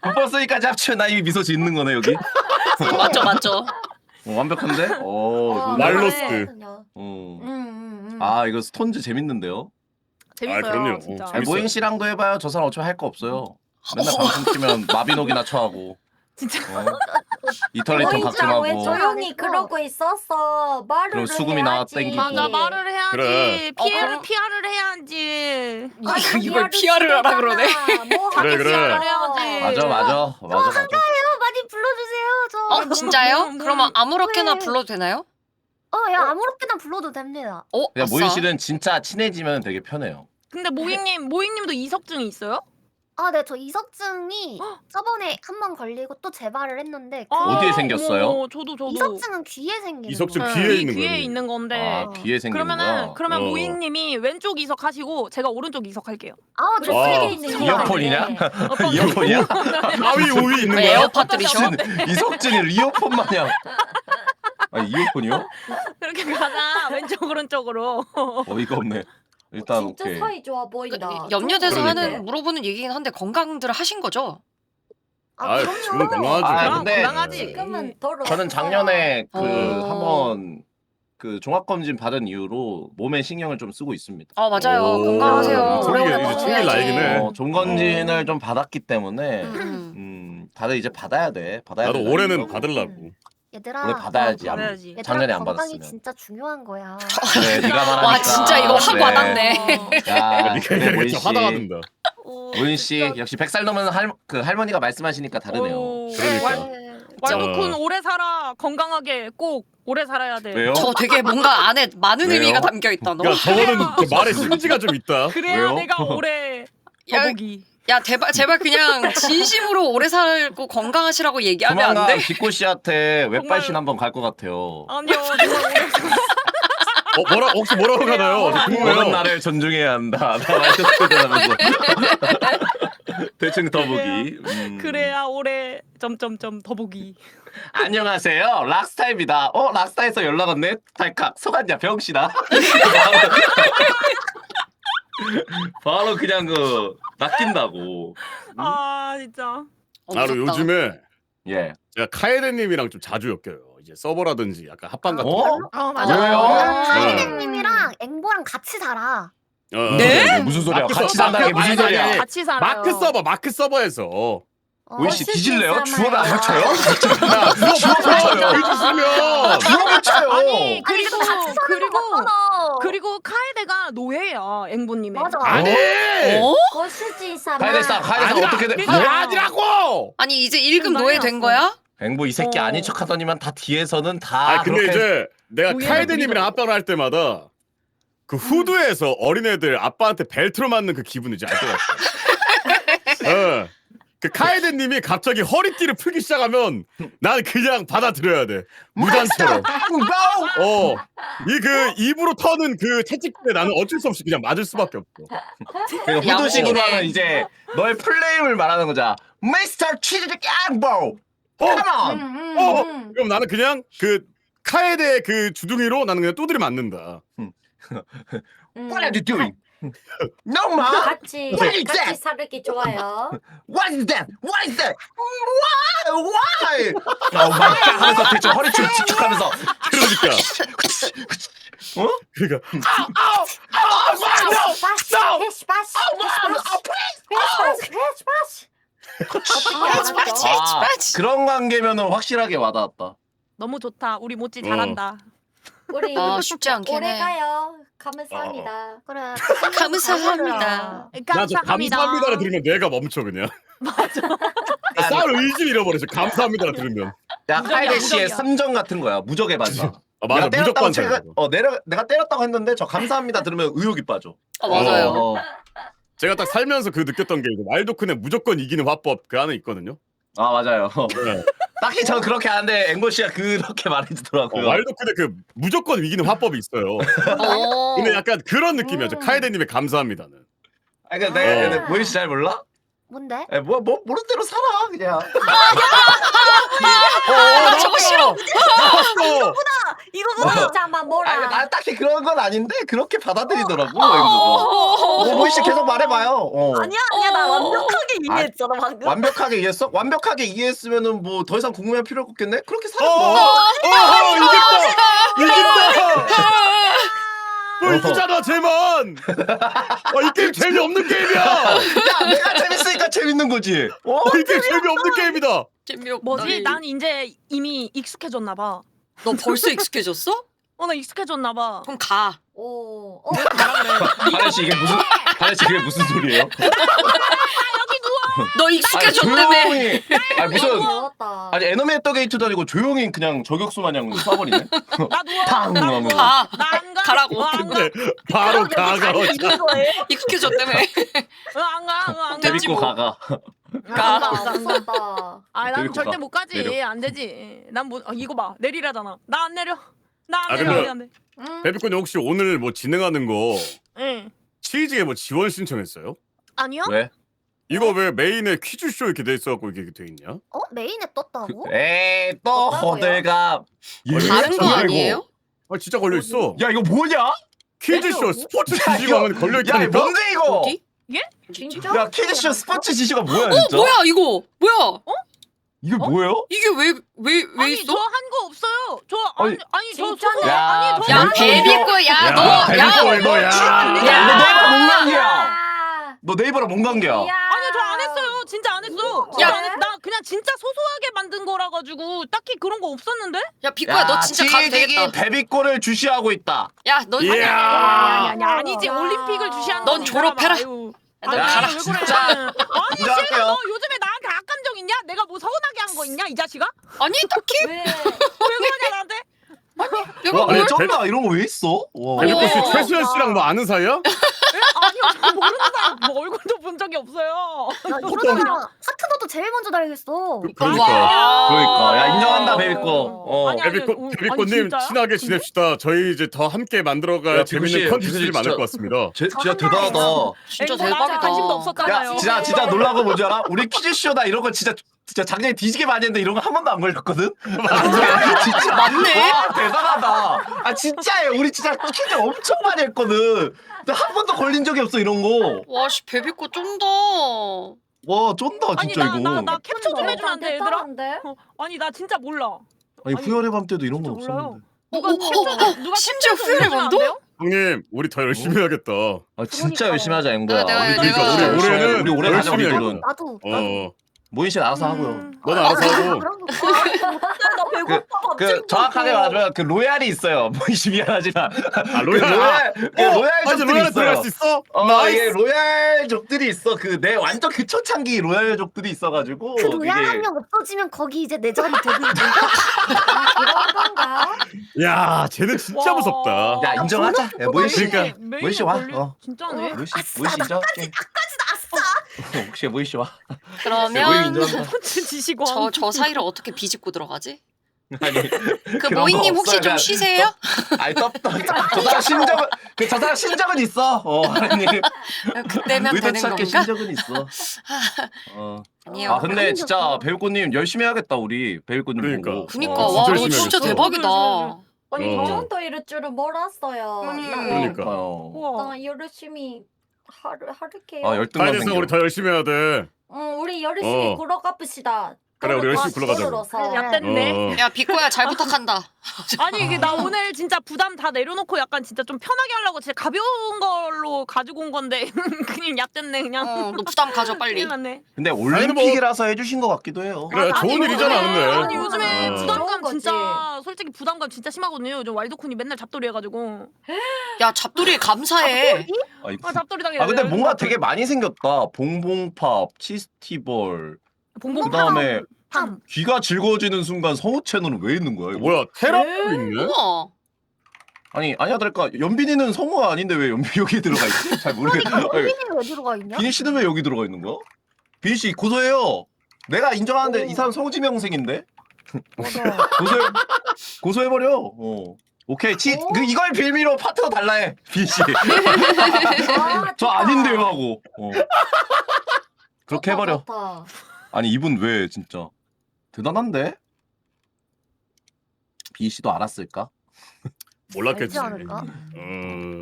불법 쓰기까지 합치면 나 이미 미소 짓는 거네 여기. 맞죠 맞죠. 완벽한데? 말로스. 아 이거 스톤즈 재밌는데요? 재밌어요. 그럼요. 진짜. 아니, 모잉 씨랑도 해봐요. 저 사람 어차피 할 거 없어요. 맨날 방송 키면 마비노기나 쳐하고. 진짜. 이터리턴 가끔 하고. 왜 조용히 그러고 있었어? 말을 그럼 수금이나 해야지. 땡기고. 맞아 말을 해야지. 그래. 피해를 피아를 해야지. 이걸 PR을 하라 그러네. 뭐 그래, 그래. 해야지. 맞아. 많이 불러주세요. 저. 진짜요? 뭐, 그러면 아무렇게나 네. 불러도 되나요? 야 아무렇게나 불러도 됩니다. 그냥 모잉 아싸. 씨는 진짜 친해지면 되게 편해요. 근데 모잉님도 이석증이 있어요? 네, 저 이석증이 저번에 한 번 걸리고 또 재발을 했는데 그 어디에 생겼어요? 어머, 저도. 이석증은 귀에 생기는 이석증 거예요. 귀에 있는 귀에 거예요. 있는 건데. 아 귀에 생기는 거야. 그러면 어. 모잉님이 왼쪽 이석 하시고 제가 오른쪽 이석 할게요. 좋습니다. 있는 거 이어폰이냐? 같네. 이어폰이야? 4위 5위 있는 왜 거야. 에어팟들이셔? 이석진이 이어폰 마냥. 아니 이어폰이요? 그렇게 가자. 왼쪽 오른쪽으로. 어이가 없네. 일단 진짜 오케이. 사이 좋아 보인다. 염려돼서 그러니까. 하는 물어보는 얘기긴 한데 건강들 하신 거죠? 지금 건강하죠. 아, 근데 건강하지. 지금은 덜어. 저는 작년에 그 어. 한번 그 종합 검진 받은 이후로 몸에 신경을 좀 쓰고 있습니다. 맞아요. 오. 건강하세요. 소리가 오래오래 이제 챙길 건강해야지. 나이긴 해. 종 검진을 좀 받았기 때문에 음. 다들 이제 받아야 돼. 나도 돼. 올해는 받으려고. 얘들아. 올해 받아야지. 받아야지. 얘들아, 작년에 안 건강이 받았으면. 진짜 중요한 거야. 그래, 네가 말하니까. 와 진짜 이거 확 그래. 와닿네. 야, 니가 그래, 모인 얘기했죠. 씨. 화가 된다. 모인 씨 역시 100살 넘은 할머니가 말씀하시니까 다르네요. 그러니까. 왈도쿤 오래 살아. 건강하게 꼭 오래 살아야 돼. 왜요? 저 되게 뭔가 안에 많은 왜요? 의미가 담겨 있다. 너. 그러니까 저거는 제 말에 심지가 좀 있다. 그래야 왜요? 내가 오래 야, 더보기. 야 제발 그냥 진심으로 오래 살고 건강하시라고 얘기하면 안 조만간 돼? 빅고 씨한테 웹발신 한번 갈 것 같아요. 아니요. 정말 오래 혹시 뭐라고 하나요? 모든 궁금해요. 나를 존중해야 한다. 나 말했었다면서. 대충 더보기. 그래야 오래 점점점 더보기. 안녕하세요. 락스타입니다. 락스타에서 연락 왔네. 달칵. 소간자 병신아. 바로 그냥 낚인다고. 아 진짜. 나도 요즘에 예. 제가 카에데님이랑 좀 자주 엮여요. 이제 서버라든지 약간 합방 같은 어? 거. 왜요? 카이덴님이랑 앵보랑 같이 살아. 네? 무슨 소리야? 마크 같이 서- 산다는 게 무슨 아니, 소리야? 아니, 아니. 같이 살아요. 마크 서버에서. 우리 씨 뒤질래요? 주어를 안 쳐요? 야, 주워 쳐요. 주어를 쳐요. 아니 근데 같이 사는 거 맞잖아. 그리고 카에데가 노예야 앵보님의. 맞아. 아니. 거시지 사람. 카이데사 어떻게 돼? 그게 아니라고. 아니 이제 1급 난리 노예 된 났어. 거야? 뱅보 이 새끼 어. 아닌 척하더니만 다 뒤에서는 다. 아 근데 그렇게... 이제 내가 노예는 카에데님이랑 우리가- 합방을 할 때마다 그 후드에서 어린애들 아빠한테 벨트로 맞는 그 기분 이제 알 것 같아. 그 카에데님이 갑자기 허리띠를 풀기 시작하면 난 그냥 받아들여야 돼. 무단처럼. 이 그 입으로 터는 그 채찍에 나는 어쩔 수 없이 그냥 맞을 수밖에 없어. 그러니까 후드식으로 야무지네. 하면 이제 너의 플레임을 말하는 거잖아. 미스터 치즈 깡보. 컴온. 그럼 나는 그냥 그 카에데 그 주둥이로 나는 그냥 두드려 맞는다. What are you doing? No ma. 같이 What is 같이 that? 살기 좋아요. What is that? What is that? Why? 막 하면서 대충 허리춤 칙칙하면서. 그러니까. 어? 그러니까. 아, 그런 관계면은 확실하게 와닿았다. 너무 좋다. 우리 모찌 잘한다. 우리 쉽지 않긴 오래 해. 가요. 감사합니다. 그래. 감사합니다. 나 저 감사합니다. 감사합니다를 들으면 뇌가 멈춰 그냥. 맞아. 싸울 의지를 잃어버렸어. 감사합니다를 들으면. 야 카이데 씨의 무적이야. 삼정 같은 거야. 무적의 반사. 맞아. 무조건 제가 잘. 내가 때렸다고 했는데 저 감사합니다 들으면 의욕이 빠져. 맞아요. 어. 제가 딱 살면서 그 느꼈던 게 와일드쿤의 무조건 이기는 화법 그 안에 있거든요. 아 맞아요. 네. 딱히 전 그렇게 하는데 앵보 씨가 그렇게 말해주더라고요. 와일드쿤의 그 무조건 이기는 화법이 있어요. 근데 약간 그런 느낌이었죠. 카에데님의 감사합니다는. 아 그러니까 내가 모인 씨 잘 몰라? 뭔데? 뭐 모르는 대로 살아 그냥. 나 저거 싫어. 나왔어. 이거 우리 잠만 몰아. 아니 난 딱히 그런 건 아닌데 그렇게 받아들이더라고. 앵무가. 모이 씨 계속 말해봐요. 아니야 나 완벽하게 이해했잖아 방금. 완벽하게 이해했어? 완벽하게 이해했으면은 뭐 더 이상 궁금할 필요가 없겠네? 그렇게 사는 어, 거야. 너 이기잖아 쟤만. 이 게임 재미없는 게임이야. 야 내가 재밌으니까 재밌는 거지. 이 게임 재미없는 게임이다. 재미없다. 뭐지? 난 이제 이미 익숙해졌나 봐. 너 벌써 익숙해졌어? 나 익숙해졌나 봐. 그럼 가. 오. 하늘 씨 이게 무슨 하늘 씨 그게 무슨 소리예요? 너 익숙해졌다며. 조용히. 아니 무슨 배웠다. 아니 에너메이터 게이트도 아니고 조용히 그냥 저격수 마냥 쏴버리네. 나 누워. 탕 나 누워. 하면서. 가. 나안 가. 가라고. 안 가. 바로 가가. 익숙해졌다며. 안 가. 안 가. 됐지 데리고 뭐. 가가. 가. 무섭다. 난 데리고 절대 가. 못 가지. 내려. 안 되지. 난 뭐 이거 봐. 내리라잖아. 나 안 내려. 나 아, 안 내려. 근데- 안 돼. 베비콘이 혹시 오늘 뭐 진행하는 거 응. 치즈에 뭐 지원 신청했어요? 아니요? 왜? 이거 왜 메인에 퀴즈쇼 이렇게 돼 있어갖고 이게 돼 있냐? 메인에 떴다고? 에이 또 어떠고요? 호들갑. 다른 거 아니에요? 진짜 걸려 있어. 야 이거 뭐냐? 퀴즈쇼 스포츠 야, 지시방은 걸려 야 이거 있다니까. 뭔데 이거? 어디? 진짜? 야 퀴즈쇼 스포츠 지시가 뭐야 진짜? 뭐야 이거? 뭐야? 이게 뭐예요? 이게 왜 아니 있어? 저 한 거 없어요. 저 아니, 아니 저 진짜네. 소소 야, 아니 저 야 베비콘 베비꼬 야 너 야. 베비꼬 이거 야. 너 네이버랑 뭔 관계야? 너 네이버랑 뭔 관계야? 야. 아니 저 안 했어요. 진짜 안 했어. 야. 안 했, 나 그냥 진짜 소소하게 만든 거라 가지고 딱히 그런 거 없었는데? 야 비꼬야 너 진짜 가도 치직이 되겠다. 베비꼬를 주시하고 있다. 야너 이야. 아니 아니지. 올림픽을 주시하는 넌 거지, 졸업해라. 이 사람아. 아유. 너 야, 가라. 왜 그래? 진짜. 아니 인정할게요. 싫어. 너 요즘에 나한테 악감정 있냐? 내가 뭐 서운하게 한 거 있냐 이 자식아? 아니 딱히 왜? 왜 그러냐 나한테? 내가 와 뭘? 아니 쩐다 이런 거 왜 있어? 와. 베비콘 씨 어. 최수연 씨랑 뭐 아는 사이야? 아니요 저 모르는 사람 뭐 얼굴도 본 적이 없어요. 야, 이러다가 파트너도 제일 먼저 달겠어. 그러니까. 그러니까 야 인정한다 베비꼬. 아니, 아니, 베비콘님 진짜요? 친하게 지냅시다. 저희 이제 더 함께 만들어갈 야, 재밌는 비구씨, 컨텐츠들이 비구씨 많을 진짜- 것 같습니다. 진짜 대단하다. 진짜 나한테 대박이다. 관심도 없었잖아요. 야 진짜 놀라운 거 뭔지 알아? 우리 퀴즈쇼나 이런 거 진짜 작년에 뒤지게 많이 했는데 이런 거 한 번도 안 걸렸거든? 진짜 맞네. 와 대단하다. 아 진짜예요. 우리 진짜 퀴즈 엄청 많이 했거든. 근데 한 번도 걸린 적이 없어 이런 거. 와씨 베비꼬 쫀다. 와 쫀다 아니 진짜 이거. 나 캡처 좀 해주면 안 돼 얘들아? 대단한데? 아니 나 진짜 몰라. 아니 후열의 밤 때도 이런 거 진짜 몰라요. 없었는데. 누가 심지어 캡처해서 후회를 올려주면 안 만도? 돼요? 형님, 우리 더 열심히 해야겠다. 아 진짜 열심히 하자 앵거야. 내가- 우리 내가- 진짜 내가- 올해는 우리 오래 가자 열심히 우리들은. 나도. 모인 씨 알아서 하고요. 넌 알아서 하고. 그런 거. 나 배고파 갑자기. 그 정확하게 말하면 그 로얄이 있어요. 모인 씨 미안하지만. 로얄. 그 로얄 이제 족들이 로얄에 들어갈 있어요. 수 있어? 이게 로얄족들이 있어. 그 내 완전 그 초창기 로얄족들이 있어가지고 그 로얄 이게 한 명 없어지면 거기 이제 내 자리 되고 있는 거? 이런 건가? 야, 쟤는 진짜 와. 무섭다. 야 인정하자. 야, 모인 씨, 그러니까. 모인 씨 와. 진짜네. 모인 씨, 모인 씨 인정. 혹시 모인 씨 와. 모인 그러면 인정한다. 스포츠 지시고. 저 사이를 어떻게 비집고 들어가지? 아니 그 그런 모이님 거 혹시 없어요. 좀 그냥 쉬세요? 아니 저 사람 신적은 저 사람 신적은 있어. 아니 그때면 되는 의도치 않게 건가? 신적은 있어. 아니요. 아 근데 진짜 배우꽃님 열심히 해야겠다 우리 배우꽃님 그러니까. 보고. 그니까 진짜 와 너 열심히 진짜 해야겠어. 대박이다. 아니 이 어. 정도 이럴 줄은 몰랐어요. 그러니까. 우와. 나 열심히 하를게요. 아 열등감 가이드에서 생겨. 우리 더 열심히 해야 돼. 우리 열심히 어. 굴러갑시다. 그래, 우리 열심히 굴러가자고. 굴러가자. 야 됐네. 야 비꼬야 잘 부탁한다. 아니 이게 나 오늘 진짜 부담 다 내려놓고 약간 진짜 좀 편하게 하려고 진짜 가벼운 걸로 가지고 온 건데 그냥 얕됐네 그냥. 너 부담 가져 빨리. 큰일 났네. 근데 올림픽이라서 해주신 것 같기도 해요. 그래, 좋은 아니, 일이잖아, 요즘에- 근데. 아니 요즘에 어. 좋은 부담감 거지. 진짜 솔직히 부담감 진짜 심하거든요. 요즘 왈도쿤이 맨날 잡돌이 해가지고. 야 잡돌이에 감사해. 아이, 잡돌이 당해. 아 근데 뭔가 되게 많이 생겼다. 봉봉팝, 치스티벌. 봉봉 그다음에 팜. 귀가 즐거워지는 순간 성우 채널은 왜 있는 거야? 이거? 뭐야, 테라도 있네? 우와. 아니야 될까? 연빈이는 성우가 아닌데 왜 연빈이 여기 들어가 있지? 잘 모르겠어. 언니는 왜 들어가 있냐? 비니 씨는 왜 여기 들어가 있는 거야? 비니 씨 고소해요. 내가 인정하는데 이 사람 성지명생인데 고소해버려. 오케이 이걸 빌미로 파트너 달라해 비니 씨. 저 아닌데요 하고. 그렇게 해버려. 좋다. 아니 이분 왜 진짜 대단한데? 비니 씨도 알았을까? 알지 몰랐겠지. 않을까?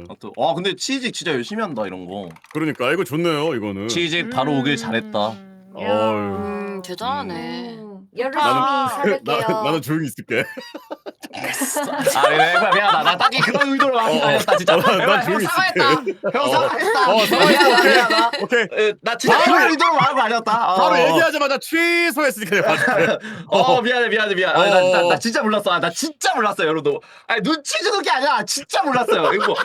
아무튼 근데 치즈직 진짜 열심히 한다 이런 거. 그러니까 이거 좋네요 이거는. 치즈직 바로 오길 잘했다. 어휴. 대단하네. 열심히 나는 살게요. 나는 조용히 있을게. 아 그래 미안하다. 나 딱히 그런 의도로 한 거 아니었다 진짜. 난 조용히 있을게. 형 사과했다. 사과했어. 미안하다. 오케이. 나 진짜 바로 그런 의도로 한 거 아니었다. 바로 얘기하자마자 취소했으니까 내가 봐줄게. 미안해. 나 진짜 몰랐어. 나 진짜 몰랐어요, 여러분. 아니 눈치 주는 게 아니라 진짜 몰랐어요. 이거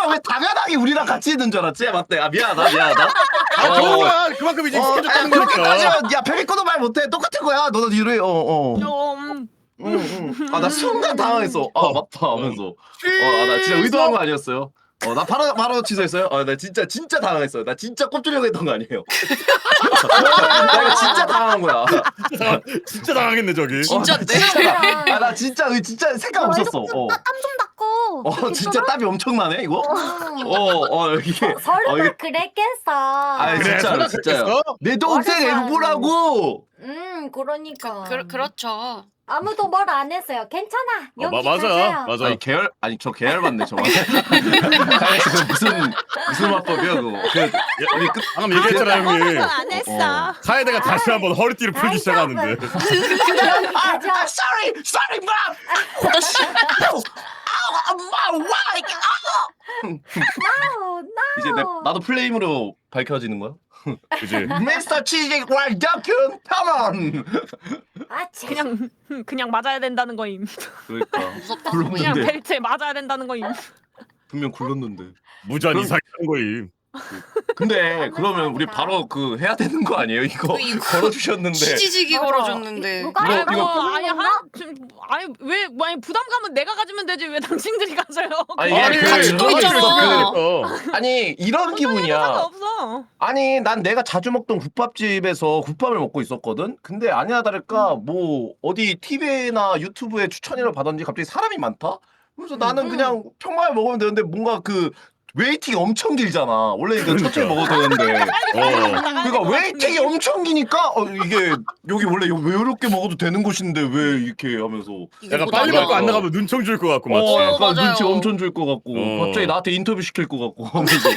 왜 당연하게 우리랑 같이 있는 줄 알았지? 맞대. 미안하다. 그런 거야. 그만큼 이제 익숙해졌다는 거니까. 그렇게까지면 야 베비코도 말 못해. 똑같은 거야. 너도 이래. 나 순간 당황했어. 맞다 하면서. 나 진짜 의도한 거 아니었어요. 나 바로 취소했어요. 나 진짜 당황했어요. 나 진짜 꼽주려고 했던 거 아니에요. 나 이거 진짜 당황한 거야. 진짜 당하겠네 저기. 진짜인데? 나 진짜 생각 없었어. 땀좀 닦고. 진짜 땀이 엄청나네 이거. 이게 설마 그랬겠어. 그래, 진짜요. 생각했어? 내 동생 앵보라고. 그러니까. 그렇죠. 아무도 뭘 안 했어요. 괜찮아. 여기 맞아. 계열 저 계열 받네 저거. 무슨 마법이야 그거. 우리 방금 얘기했잖아 형이. 안 했어. 카에데가 다시 한번 허리띠를 풀기 시작하는데. sorry mom. 이제 나도 플레임으로 밝혀지는 거야? 그지. 미스터 치즈직 왈더쿤 컴온. 그냥 맞아야 된다는 거임. 그러니까 무섭다. 그냥 굴렀는데 벨트에 맞아야 된다는 거임. 분명 굴렀는데. 무전 그럼- 이상한 거임. 근데 그러면 우리 바로 해야 되는 거 아니에요? 이거 걸어주셨는데. 치지직이 맞아. 걸어줬는데. 누가 이거- 이거 아니 부담감은 내가 가지면 되지 왜 당신들이 가져요? 이게 같이 또 있잖아. 아니 이런 기분이야. 상관없어. 아니 난 내가 자주 먹던 국밥집에서 국밥을 먹고 있었거든. 근데 아니나 다를까 뭐 어디 TV나 유튜브에 추천이라고 받았는지 갑자기 사람이 많다. 그래서 나는 그냥 평범하게 먹으면 되는데 뭔가 웨이팅이 엄청 길잖아. 원래 이거 천천히 먹어도 되는데. 그러니까 웨이팅이 엄청 기니까 이게 여기 원래 왜 이렇게 먹어도 되는 곳인데 왜 이렇게 하면서 약간 빨리 먹고 안 나가면 눈총 줄 것 같고 맞지. 약간 맞아요. 눈치 엄청 줄 것 같고 갑자기 나한테 인터뷰 시킬 것 같고 하면서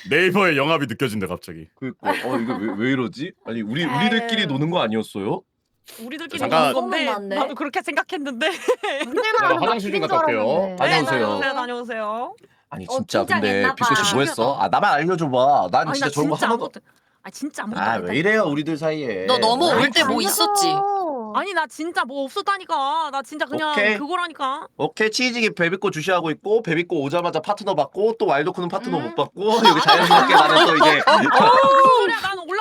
네이버의 영합이 느껴진다 갑자기. 그러니까 이거 왜 이러지? 아니 우리들끼리 노는 거 아니었어요? 우리들끼리 잠깐. 먹는 건데 소문났네. 나도 그렇게 생각했는데. 우리들만 화장실 좀 갔다 올게요. 다녀오세요. 다녀오세요. 아니 진짜 긴장했나 근데 빅소씨 봐. 뭐 했어? 나만 알려줘봐. 난 아니 진짜 나 저런 거 진짜 하나도. 아무것도. 진짜 아무것도 안 왜 했다. 이래요 우리들 사이에. 너 넘어올 아이, 때 뭐 있었지? 아니 나 진짜 뭐 없었다니까. 나 진짜 그냥 오케이. 그거라니까. 오케이 치즈기 베비꼬 주시하고 있고 베비꼬 오자마자 파트너 받고 또 와일드코는 파트너 못 받고 여기 자연스럽게 나는 또 이게 소리야 난 난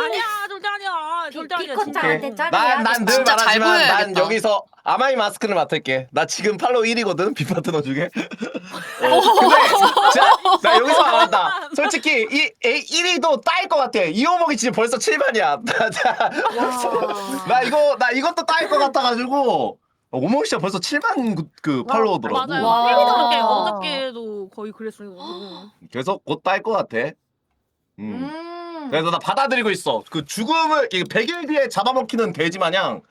아니야 절대 아니야 절대 아니야 진짜. 비코짱한테 짜리야. 난 늘 진짜 잘 말하지만 난 보여야겠다. 여기서 아마이 마스크를 맡을게. 나 지금 팔로우 1위거든 비파트너 중에. 근데 나 여기서 말한다. 솔직히 이 1위도 따일 것 같아. 이호목이 지금 벌써 7만이야. 나 이것도 따일 것 같아가지고. 오목이 씨가 벌써 7만 그 팔로워더라고. 맞아요. 와. 어저께도 거의 그랬어요. 그래서 곧 따일 것 같아. 그래서 나 받아들이고 있어. 그 죽음을 100일 뒤에 잡아먹히는 돼지 마냥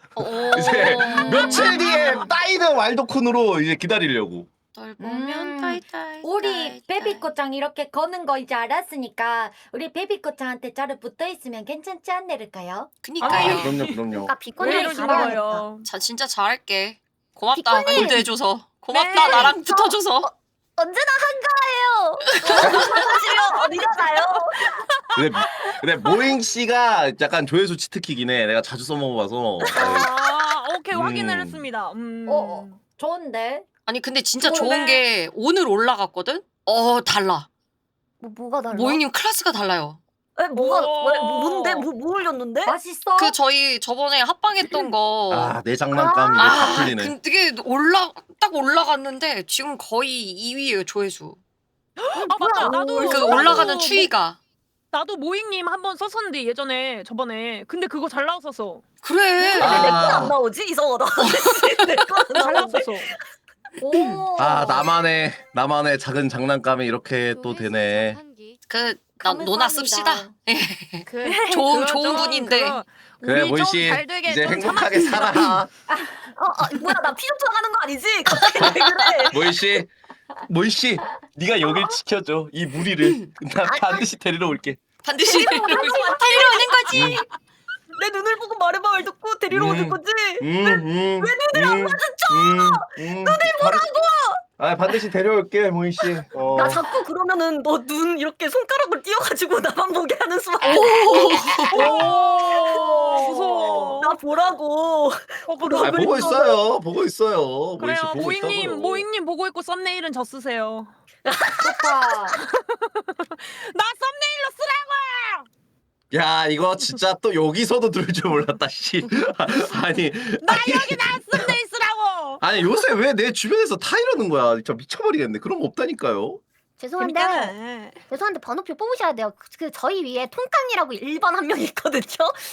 이제 며칠 뒤에 따이는 와일드쿤으로 이제 기다리려고. 널 보면 타이타이. 우리 베비코짱 이렇게 거는 거 이제 알았으니까 우리 베비코짱한테 저를 붙어 있으면 괜찮지 않을까요? 그니까요. 그럼요. 그러니까 왜 비콘이 이러시는 잘하겠다. 거예요? 진짜 잘할게. 고맙다. 비코님! 골드 해줘서. 고맙다. 네. 나랑 붙어줘서. 언제나 한가해요. 사실요 어디가요? 근데 모잉 씨가 약간 조회수 치트키긴 해. 내가 자주 써먹어봐서. 오케이 확인을 했습니다. 좋은데. 아니 근데 진짜 좋은데? 좋은 게 오늘 올라갔거든? 달라. 뭐가 달라? 모잉님 클래스가 달라요. 에, 뭐가 오. 뭔데 뭐 올렸는데? 맛있어. 그 저희 저번에 합방했던 거. 내 장난감 이거 다 풀리네. 근데 되게 딱 올라갔는데 지금 거의 2위예요 조회수. 맞다. 나도 그 올라가는 추이가. 나도 모잉님 한번 썼었는데 예전에 저번에 근데 그거 잘 나왔었어. 그래. 내 건 안 나오지? 이상하다. 내건안 잘 나왔었어. 오. 나만의 작은 장난감이 이렇게 또 되네. 노나 씁시다. 그, 좋은 그거 좀, 분인데. 그거 그래 우리 모이 좀 씨 잘 되게 이제 좀 행복하게 참아줍시다. 살아. 뭐야 나 피 좀 쳐가는 거 아니지? 갑자기 왜 그래? 모이 씨 네가 여길 지켜줘 이 무리를. 나 반드시 데리러 올게. 반드시 데려오는 거지. 내 눈을 보고 말해봐 말 듣고 데리러 오는 거지? 왜 눈을 안 마주쳐? 눈을 보라고. 아 반드시 데려올게 모이 씨. 나 자꾸 그러면은 너 눈 이렇게 손가락을 띄워가지고 나만 보게 하는 수밖에. 무서워. 나 보라고. 아 보고 있어요. 보고 있어요. 모이 씨 그래요. 보고 모잉님, 있다고요. 모잉님 보고 있고 썸네일은 저 쓰세요. 좋다. 나 썸네일로 쓰라고! 야 이거 진짜 또 여기서도 들을 줄 몰랐다 씨. 아니 나 여기 나 썸네일 쓰라고! 아니 요새 왜 내 주변에서 다 이러는 거야. 진짜 미쳐버리겠네. 그런 거 없다니까요. 죄송한데 재밌잖아. 죄송한데 번호표 뽑으셔야 돼요. 그 저희 위에 통깡이라고 1번 한 명 있거든요.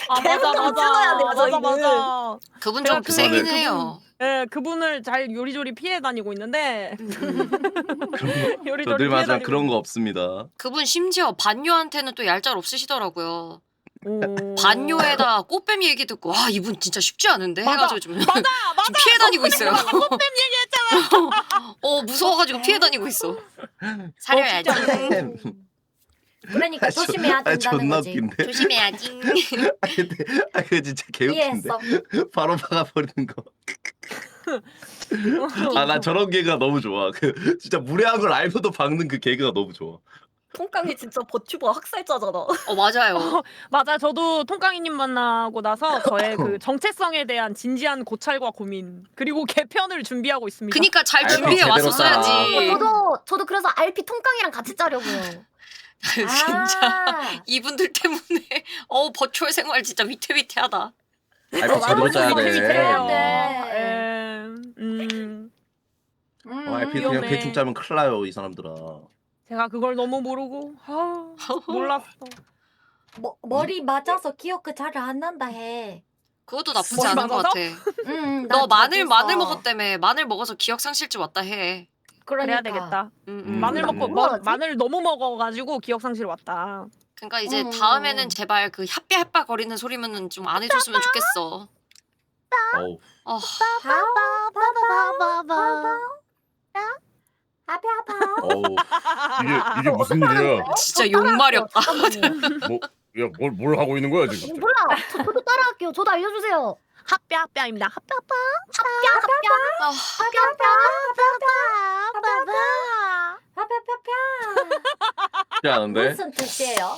아 계속 맞아 좀 찍어야 돼요, 맞아 저희는. 맞아. 그분 제가 좀 그분을- 세긴 해요. 예, 그분을 잘 요리조리 피해 다니고 있는데 요리조리 저들 피해 맞아 다니고 그런 거 없습니다. 그분 심지어 반뇨한테는 또 얄짤 없으시더라고요. 오. 반뇨에다 꽃뱀 얘기 듣고 와 이분 진짜 쉽지 않은데 맞아. 해가지고 좀, 맞아 좀 피해 다니고 있어요. 꽃뱀 얘기했잖아. 무서워가지고 피해 다니고 있어. 사려야지. 그러니까 조심해야 아 된다는 존나 거지. 웃긴데. 조심해야지. 아 근데 진짜 개웃긴데. 이해했어. 바로 박아버리는 거. 아 나 저런 개가 너무 좋아. 그 진짜 무례한 걸 알고도 박는 그 개그가 너무 좋아. 통깡이 진짜 버튜버 학살자잖아. 맞아요. 맞아, 저도 통깡이님 만나고 나서 저의 그 정체성에 대한 진지한 고찰과 고민 그리고 개편을 준비하고 있습니다. 그니까 잘 알바 준비해 제대로 왔었어야지. 저도 그래서 RP 통깡이랑 같이 짜려고요. 진짜 아, 이분들 때문에 버추얼 생활 진짜 위태위태하다. 알바 제대로 짜야 재밌게 해야 돼. 돼. 예, RP 그냥 위험해. 대충 짜면 큰일 나요 이 사람들아. 제가 그걸 너무 모르고 몰랐어. 머리 맞아서 기억 잘 안 난다 해. 그것도 나쁘지 머리 않은 것 맞아서? 같아. 나 너 마늘 자주 써. 먹었다며. 마늘 먹어서 기억 상실증 왔다 해. 그러니까. 그래야 되겠다. 음. 마늘 먹고 뭐하지? 마늘 너무 먹어가지고 기억 상실 왔다. 그러니까 이제 음. 다음에는 제발 그 핫비핫바 거리는 소리면은 좀 안 해줬으면 좋겠어. 어우. 어우 이게 무슨 일이야? 진짜 욕마렵다. 뭘 하고 있는 거야 지금? 몰라. 저도 따라할게요. 저도 알려주세요. 핫뼈입니다. 핫뼈. 쉽지 않은데. 무슨 뜻이에요?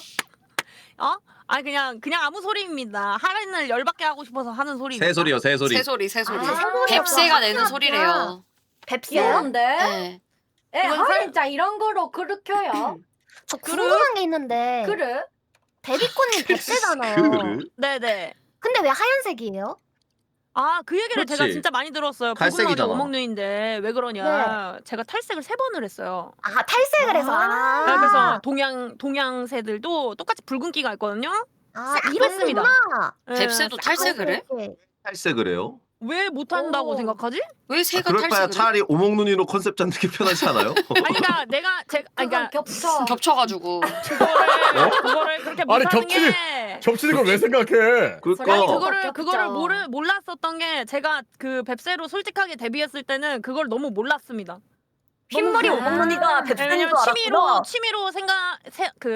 아니 그냥 아무 소리입니다. 할인을 열받게 하고 싶어서 하는 소리입니다. 새소리요 새소리. 새소리. 아, 뱁새가 내는 소리래요. 뱁새요? 귀여운데? 네. 에, 이건 하인자 이런 거로 그렇게요. 저 궁금한 게 있는데 그래? 베비콘이 뱁새잖아요. 그 네네. 근데 왜 하얀색이에요? 아, 그 얘기를 제가 그렇지. 진짜 많이 들었어요. 갈색이잖아. 불금하게 오목누인데 왜 그러냐. 제가 탈색을 3번을 했어요. 아 탈색을 해서. 그래서 동양새들도 똑같이 붉은기가 있거든요. 이렇습니다. 예, 뎁새도 탈색을 해? 탈색을 해요? 왜 못한다고 오. 생각하지? 왜 새가 그럴 바야 탈색을 해? 차라리 오목눈이로 컨셉 잡는 게 편하지 않아요? 아니 그러니까 그건 그러니까 겹쳐. 겹쳐가지고. 그거를 그렇게 아니, 못하는 겹치는- 게 겹치는 걸 왜 생각해? 그러니까 아니 겹쳐. 그거를 몰랐었던 게 제가 그 뱁새로 솔직하게 데뷔했을 때는 그걸 너무 몰랐습니다. 흰머리 아. 오목눈이가 뱁새인 줄 왜냐면 알았구나.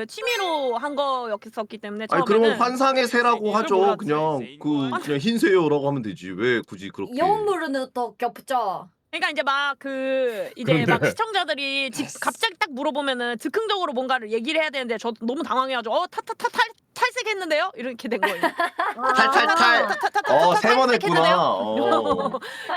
취미로 한 거였었기 때문에 아니 처음에는 그러면 환상의 새라고 이걸 하죠. 몰랐지. 그냥 흰새요라고 하면 되지. 왜 굳이 그렇게? 영물은 또 겹쳐. 그러니까 이제 막 막 시청자들이 갑자기 딱 물어보면은 즉흥적으로 뭔가를 얘기를 해야 되는데 저 너무 당황해가지고 탈색했는데요? 이렇게 된 거예요. 탈. 세 번 했구나.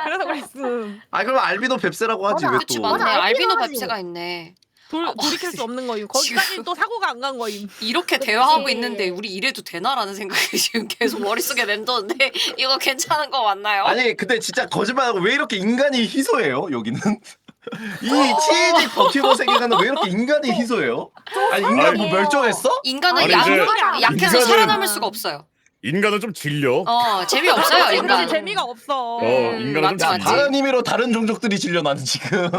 그래서 그랬음. 아 그럼 알비노 뱁새라고 하지 맞아. 왜 그치 또? 맞네. 맞아, 알비노 알비노 뱁새가 있네. 돌이킬 수 없는 거임. 거기까지 지금- 또 사고가 안 간 거임. 이렇게 대화하고 있는데 우리 이래도 되나라는 생각이 지금 계속 머릿속에 맴도는데 이거 괜찮은 거 맞나요? 아니 근데 진짜 거짓말하고 왜 이렇게 인간이 희소해요 여기는? 이 치즈 버티버 세계관은 왜 이렇게 인간이 희소해요? 아니 인간 뭐 멸종했어? 인간은 아니, 약해서 이제 살아남을 수가 없어요. 인간은 좀 질려. 재미없어요 인간. 인간이 재미가 없어. 인간은 맞지, 좀 맞지. 질려. 다른 의미로 다른 종족들이 질려 나는 지금.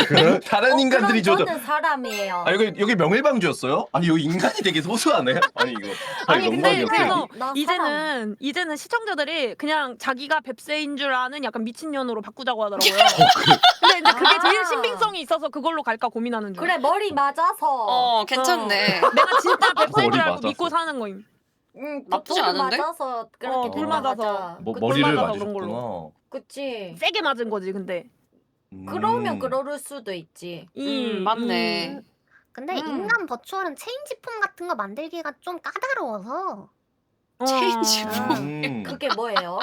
그래? 다른 인간들이 그럼 저. 저는 사람이에요. 아 여기 명일방주였어요? 아니 여기 인간이 되게 소수하네. 아니 이거. 아니 근데 농담이었어요. 그래서 나 이제는 시청자들이 그냥 자기가 뱁새인 줄 아는 약간 미친년으로 바꾸자고 하더라고요. 근데 이제 그게 제일 신빙성이 있어서 그걸로 갈까 고민하는 중. 그래 머리 맞아서. 괜찮네. 내가 진짜 뱁새인 머리 줄 알고 맞았어. 믿고 사는 거임. 응, 나쁘지 돌 않은데? 맞아서 그렇게 돌 됐나 맞아서. 보다. 뭐 그- 머리를 맞아서 맞으셨구나. 그런 걸로. 그치. 세게 맞은 거지 근데. 그러면 그럴 수도 있지. 맞네. 근데 인간 버추얼은 체인지폼 같은 거 만들기가 좀 까다로워서 체인지폼. 그게 뭐예요?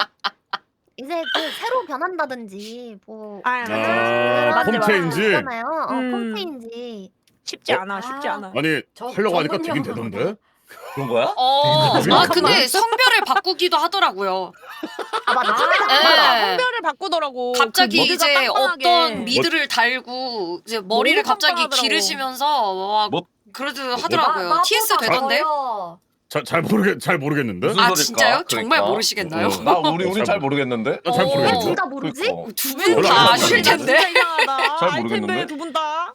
이제 그 새로 변한다든지 뭐 맞지, 폼 체인지? 있잖아요. 폼 음. 체인지. 쉽지 않아, 쉽지 않아. 아니 저- 하려고 하니까 전문 되긴 용어로. 되던데. 그런 거야? 근데 성별을 바꾸기도 하더라고요. 아 맞아. 네. 성별을 바꾸더라고. 갑자기 그 머리가 이제 빵빵하게. 어떤 미드를 달고 이제 머리를 너무 갑자기 빵빵하더라고. 기르시면서 막 뭐? 그래도 하더라고요. TS 되던데? 잘 모르겠는데. 무슨 아 소릴까? 진짜요? 정말 그러니까. 모르시겠나요? 나 우리 잘 모르겠는데. 나 잘 모르겠는데. 둘 다 모르지? 그러니까. 두 별로 분 안 다 모르겠는데. 아실 텐데. 진짜 이상하다. 잘 알 텐데 모르겠는데? 두 분 다. 아,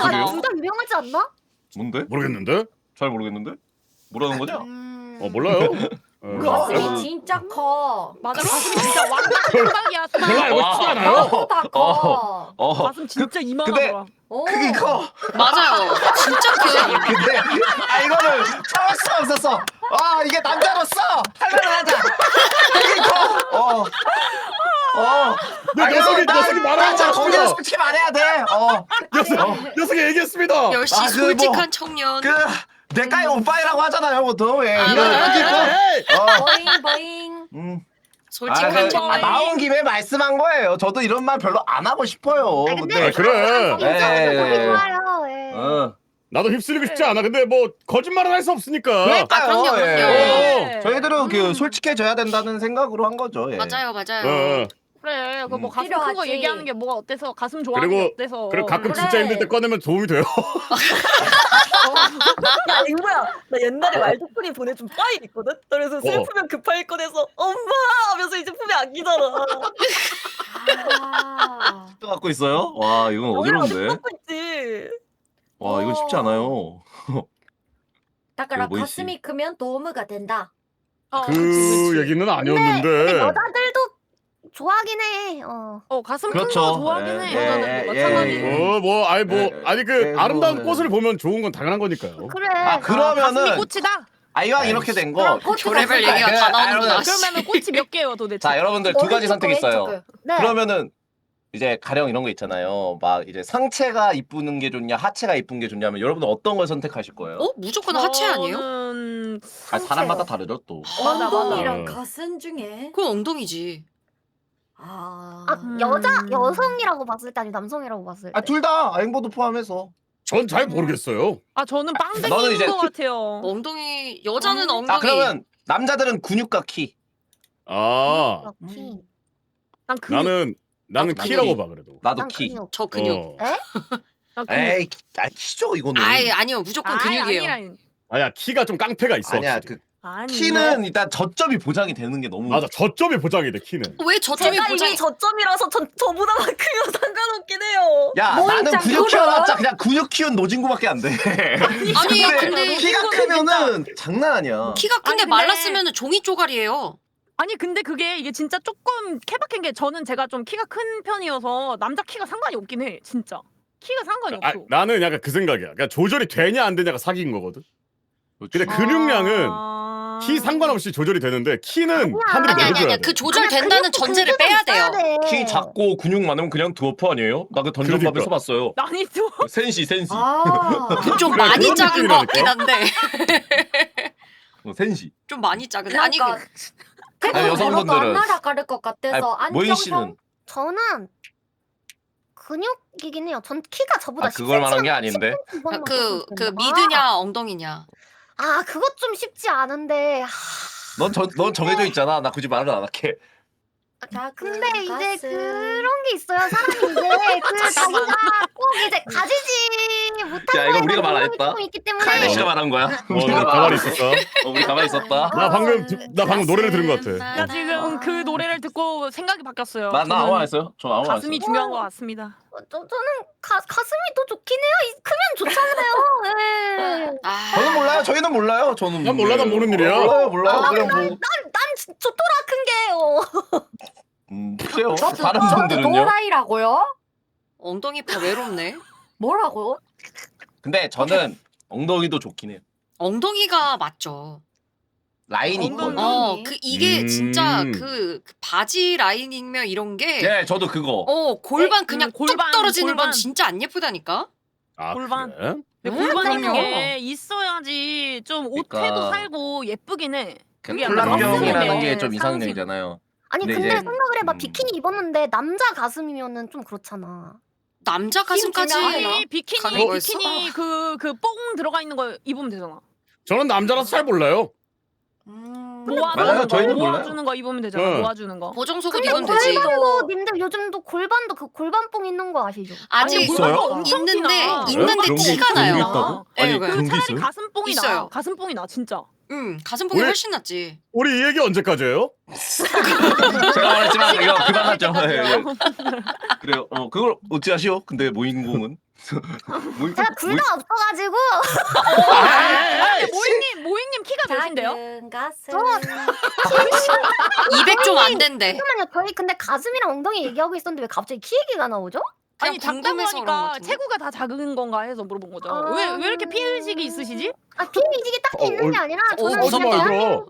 그래요? 둘 다 유명하지 않나? 뭔데? 모르겠는데. 잘 모르겠는데? 뭐라는 거냐? 몰라요. 가슴이 진짜 커. 맞아, 가슴이 진짜 완전 생각이야. 별로 알고 싶지 않아요. 나보다 커. 가슴 진짜 근데 이만하더라. 오. 크기 커. 맞아요. 진짜 커요. 근데 이거를 참을 수가 없었어. 아 이게 남자로서 할 말을 하자. 크기 커. 녀석이 말하는 자 거 거기는 같습니다. 솔직히 말해야 돼. 녀석이 얘기했습니다. 역시 아, 그 솔직한 청년. 내가의 오빠이라고 하잖아요, 보통. 예. 아, 이거 맞아요. 크기 커. 버잉 버잉. 솔직한 청년. 나온 김에 말씀한 거예요. 저도 이런 말 별로 안 하고 싶어요. 아, 근데 아, 그래. 인정해서 보기 예. 좋아요. 예. 나도 휩쓸리고 싶지 않아. 근데 뭐 거짓말은 할 수 없으니까. 그러니까요. 그럼요, 예. 그럼요. 저희들은 그 솔직해져야 된다는 생각으로 한 거죠. 예. 맞아요, 맞아요. 그래, 그 뭐 가슴 큰 거 필요하지. 얘기하는 게 뭐가 어때서? 가슴 좋아하는 게 그리고 어때서? 그리고 가끔 그래. 진짜 힘들 때 꺼내면 도움이 돼요. 야 앵무야 나 옛날에 왈도쿤이 보내준 파일 있거든. 그래서 슬프면 그 파일 꺼내서 엄마 하면서 이제 품에 안기잖아. 아. 또 갖고 있어요? 와 이건 너희랑 어지러운데. 갖고 있지. 와 이건 쉽지 않아요. 다 그럼 뭐 있지? 가슴이 크면 도움가 된다. 그 얘기는 근데 아니었는데. 여자들도 좋아하긴 해. 가슴 그렇죠. 큰 거 좋아하긴 해. 예, 여자들도 예, 마찬가지. 예. 아니 그 예, 아름다운 뭐, 꽃을 보면 좋은 건 당연한 거니까요. 그래. 아 가슴이 그러면은 꽃이다. 이왕 이렇게 된 거. 별의별 얘기가 다 나오는구나. 그러면은 꽃이 몇 개예요 도대체? 자 여러분들 두 가지 선택 있어요. 네. 그러면은 이제 가령 이런 거 있잖아요. 막 이제 상체가 이쁘는 게 좋냐, 하체가 이쁜 게 좋냐면 여러분들 어떤 걸 선택하실 거예요? 무조건 하체 아니에요? 저는 아, 사람마다 다르죠 또. 맞아. 엉덩이랑 맞아. 가슴 중에. 그건 엉덩이지. 아. 여성이라고 봤을 때 아니 남성이라고 봤을 때. 아 둘 다 앵보도 포함해서. 전 잘 모르겠어요. 저는 너는 빵댕이인 이제 것 같아요. 엉덩이 여자는 엉덩이. 아 그러면 남자들은 근육과 키. 아 키. 난 근육. 나는 나도 키라고 봐 그래도. 나도 난 키. 근육. 저 근육. 어. 난 근육. 에이 키죠 이거는. 아니요 무조건 근육이에요. 아니야 키가 좀 깡패가 있어. 아니야 확실히. 아니. 키는 일단 저점이 보장이 되는 게 너무. 맞아 저점이 보장이 돼 키는. 왜 저점이 제가 보장이? 이미 저점이라서 저보다만 크면 상관없긴 해요. 야 뭐 나는 있잖아, 근육 그거는. 키워봤자 그냥 근육 키운 노진구밖에 안 돼. 아니 근데 키가 크면은 장난 아니야. 키가 큰데 아니, 근데- 말랐으면 종이 쪼가리예요. 아니 근데 그게 이게 진짜 조금 케바케인 게 저는 제가 좀 키가 큰 편이어서 남자 키가 상관이 없긴 해 진짜. 키가 상관이 아, 없어. 나는 약간 그 생각이야. 그러니까 조절이 되냐 안 되냐가 사기인 거거든. 근데 근육량은 키 상관없이 조절이 되는데 키는 하늘이 내려줘야 돼. 그 조절된다는 전제를 빼야 돼요. 키 작고 근육 많으면 그냥 드워프 아니에요? 나 그 던전밥에서 그러니까. 봤어요. 난이 또 센시. 아. 좀 그래, 많이 그런 작은 것 느낌이라니까. 같긴 한데 센시. 좀 많이 작은데 아니 그러니까 아니, 그거 여성분들은- 걸어도 안 날아갈 것 같아서 모인 안정성. 씨는 저는 근육이긴 해요. 전 키가 저보다 그걸 말한 게 아닌데. 그 미드냐 엉덩이냐. 아 그것 좀 쉽지 않은데. 넌 정해져 있잖아. 나 굳이 말을 안 할게. 아 근데 이제 가슴. 그런 게 있어요. 사람이 이제 그 자기가 꼭 이제 가지지 못할 야 이거 우리가 말 안 엉덩이 했다. 조금 있기 때문에. 카이드 씨가 말한 거야. 나 가만히 있었어. 우리 가만히 있었다. 나 방금 노래를 들은 것 같아. 나 지금 그 노래를 듣고 생각이 바뀌었어요. 나 아무 저는 말 했어요. 저 아무 말 가슴이 했어요. 중요한 것 같습니다. 저는 가슴이 더 좋긴 해요. 크면 좋잖아요. 예. 아, 저는 몰라요. 저희는 몰라요. 저는 난 몰라, 난 모르는 일이야. 몰라요. 그냥 뭐 난 좋더라 큰 게요. 그래요. 다른 저도 분들은요. 도라이라고요? 엉덩이 파 외롭네. 뭐라고? 근데 저는 엉덩이도 좋긴 해요. 엉덩이가 맞죠. 라인이 엉덩이. 있거든. 그 이게 진짜 그 바지 라인이며 이런 게 네, 저도 그거. 골반 그냥 골반, 뚝 떨어지는 건 골반. 진짜 안 예쁘다니까. 아, 골반. 그래? 근데 골반인 그럼요. 게 있어야지 좀 옷에도 그러니까. 살고 예쁘긴 해. 그 그게 약간 콜라병이라는 가슴에 게 좀 상징. 이상형이잖아요. 아니 근데 근데 이제- 생각을 해봐. 비키니 입었는데 남자 가슴이면은 좀 그렇잖아. 남자 가슴까지 주면 아니 가는 비키니 거였어? 그 뽕 들어가 있는 거 입으면 되잖아. 저는 남자라서 잘 몰라요. 맞아요, 저희는 몰라요. 모아주는 거 입으면 되잖아. 응. 모아주는 거. 보정 속옷 근데 입으면 되지. 골반도 님들 요즘도 골반도 그 골반뽕 있는 거 아시죠? 아직 아니, 있어요? 골반도 엄청 있는데 티나. 있는데 그런 게- 티가 그런 게 나요. 있다고? 네, 아니 왜? 그런 게 차라리 있어요? 가슴뽕이 있어요. 나. 가슴뽕이 나 진짜. 가슴뽕이 왜? 훨씬 낫지. 우리 이 얘기 언제까지예요? 제가 말했지만 이거 그만하죠. 네. 예. 그래요. 그걸 어찌하시오? 근데 모인공은 제가 둘 다 없어가지고 모잉님 키가 몇인데요? 작은 가슴. 200 좀 안 된대. 잠깐만요. 저희 근데 가슴이랑 엉덩이 얘기하고 있었는데 왜 갑자기 키 얘기가 나오죠? 아니 그냥 작다고 궁금해서 그런 것 하니까 같은데. 체구가 다 작은 건가 해서 물어본 거죠. 아. 왜 이렇게 피의식이 있으시지? 아 피의식이 딱히 있는 게 아니라 저는 어서 그냥 말들어.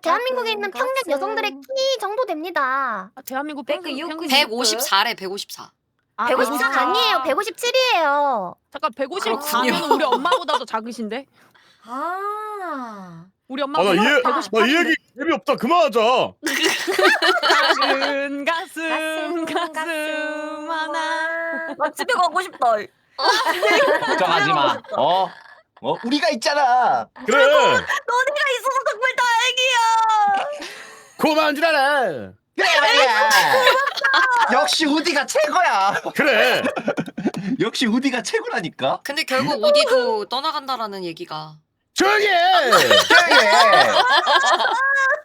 대한민국에 있는 평균 가슴. 여성들의 키 정도 됩니다. 아, 대한민국 백그 평균 육구 154래 154. 아, 154 아니에요. 157이에요. 잠깐 그렇군요. 154면 우리 엄마보다도 작으신데? 아. 우리 아, 엄마 나 이 이 얘기 재미없다. 그만하자. 작은 가슴 가슴 하나. 나 집에 가고 싶다. 걱정하지 마. 우리가 있잖아. 그래. 너네가 있어서 정말 다행이야. 고마운 줄 알아. 그래 말이야. 역시 우디가 최고야. 그래. 역시 우디가 최고라니까. 근데 결국 우디도 떠나간다라는 얘기가. 조용히 해.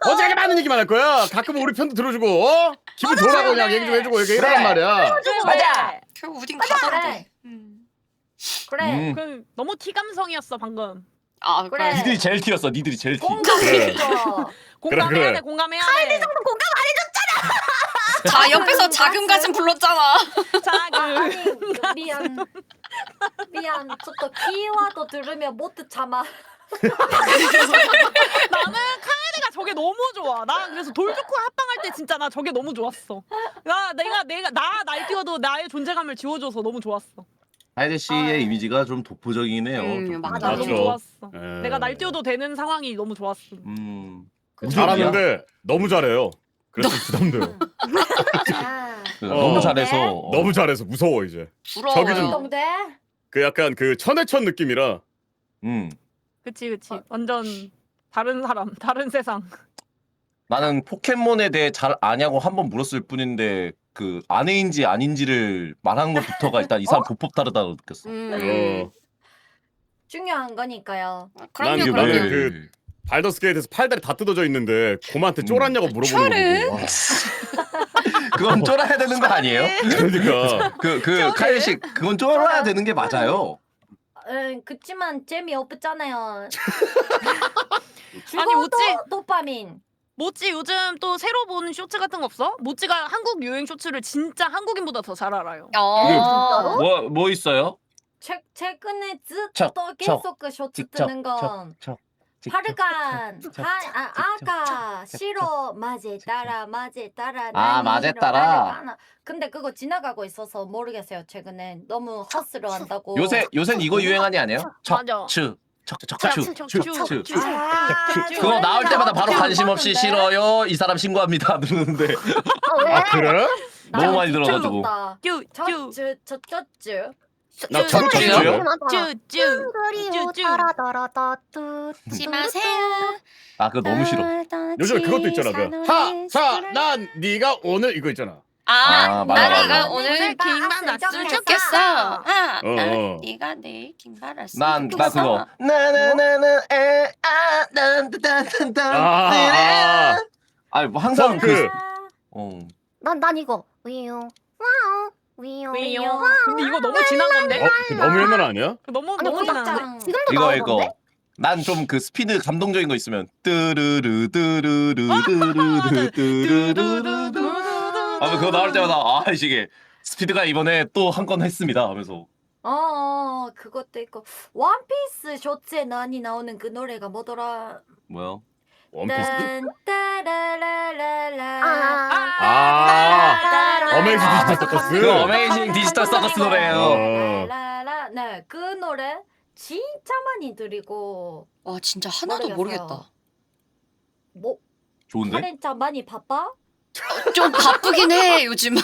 어떻게 많은 얘기만 할 거야. 가끔 우리 편도 들어주고 기분 좋으라고 그냥 얘기 좀 해주고 이렇게 그래. 이란 말이야. 맞아. 결국 우딘 가던데. 그래. 그 너무 티 감성이었어 방금. 아 그래. 니들이 제일 티였어. 니들이 제일 티. 공감했어. 공감해야 그래. 돼 공감해야 돼. 자 옆에서 작은 가슴 불렀잖아. 작은 미안. 저또 키와도 들으면 못 참아. 나는 카에데가 저게 너무 좋아. 나 그래서 돌조코 합방할 때 진짜 나 저게 너무 좋았어. 내가 날 띄워도 나의 존재감을 지워줘서 너무 좋았어. 하이데 씨의 이미지가 좀 독보적이긴 해요. 맞아. 너무 맞죠. 좋았어. 예. 내가 날 띄워도 되는 상황이 너무 좋았어. 잘하는데 너무 잘해요. 그래서 부담돼요. 너무 잘해서 너무 잘해서 무서워 이제. 부러워요. 저기 좀- 동대. 그 약간 그 천해천 느낌이라. 그치. 완전 다른 사람, 다른 세상. 나는 포켓몬에 대해 잘 아냐고 한 번 물었을 뿐인데 그 아내인지 아닌지를 말하는 것부터가 일단 이 사람 보법 다르다고 느꼈어. 어. 중요한 거니까요. 그럼요, 난 그럼요. 나는 그 발더스 게이트에서 팔다리 다 뜯어져 있는데 곰한테 쫄았냐고 물어보는 거 보고. 와. 그건 쫄아야 되는 거 아니에요? 그러니까 그 카일 씨 그건 쫄아야 되는 게 맞아요. 그치만 재미없잖아요. 아니, 죽어도 어찌- 도파민. 모찌 요즘 또 새로 본 쇼츠 같은 거 없어? 모찌가 한국 유행 쇼츠를 진짜 한국인보다 더 잘 알아요. 뭐 있어요? 최근에 척, 또 계속 그 쇼츠 뜨는 건 하르간 아까 싫어 맞에 따라 아, 맞에 따라. 근데 그거 지나가고 있어서 모르겠어요. 최근에 너무 헛스러 한다고. 요샌 이거 유행하니 아니에요? 맞아. 척추 그거 나올 때마다 바로 관심 없이 싫어요. 이 사람 신고합니다. 누르는데 아 그래? 너무 많이 들어가지고. 쭈쭈쭈쭈쭈. 나 척추요? 쭈쭈. 잊지 마세요. 아 그거 너무 싫어. 요즘에 그것도 있잖아. 그 하사 난 네가 오늘 이거 있잖아. 아, 맞아, 나 맞아. 네가 오늘 긴만 났으면 좋겠어. 아, 어, 나 어. 네가 내일 긴말 왔으면 나 좋겠어. 그거 나나나나 에아난딴딴딴 아니 뭐 항상 그 난 이거 위요 와우 위요 왜요? 근데 이거 너무 지난 건데? 너무 옛날 아니야? 너무 아니 너무 지난. 짱. 지금도 이거 나오던데? 난 좀 그 스피드 감동적인 거 있으면 뜨르르 뜨르르 뜨르르 뜨르르 하면 그거 나올 때마다 아 이게 스피드가 이번에 또 한 건 했습니다 하면서 그것도 있고 원피스 쇼츠에 많이 나오는 그 노래가 뭐더라? 뭐야? 원피스? 딴따라라라라. 어메이징 디지털 서커스. 그 어메이징 디지털 서커스 노래예요. 라라라. 네, 그 노래 진짜 많이 들리고 와 진짜 하나도 모르겠어요. 모르겠다. 뭐 좋은데? 카렌차 많이 바빠? 좀 바쁘긴 해 요즘.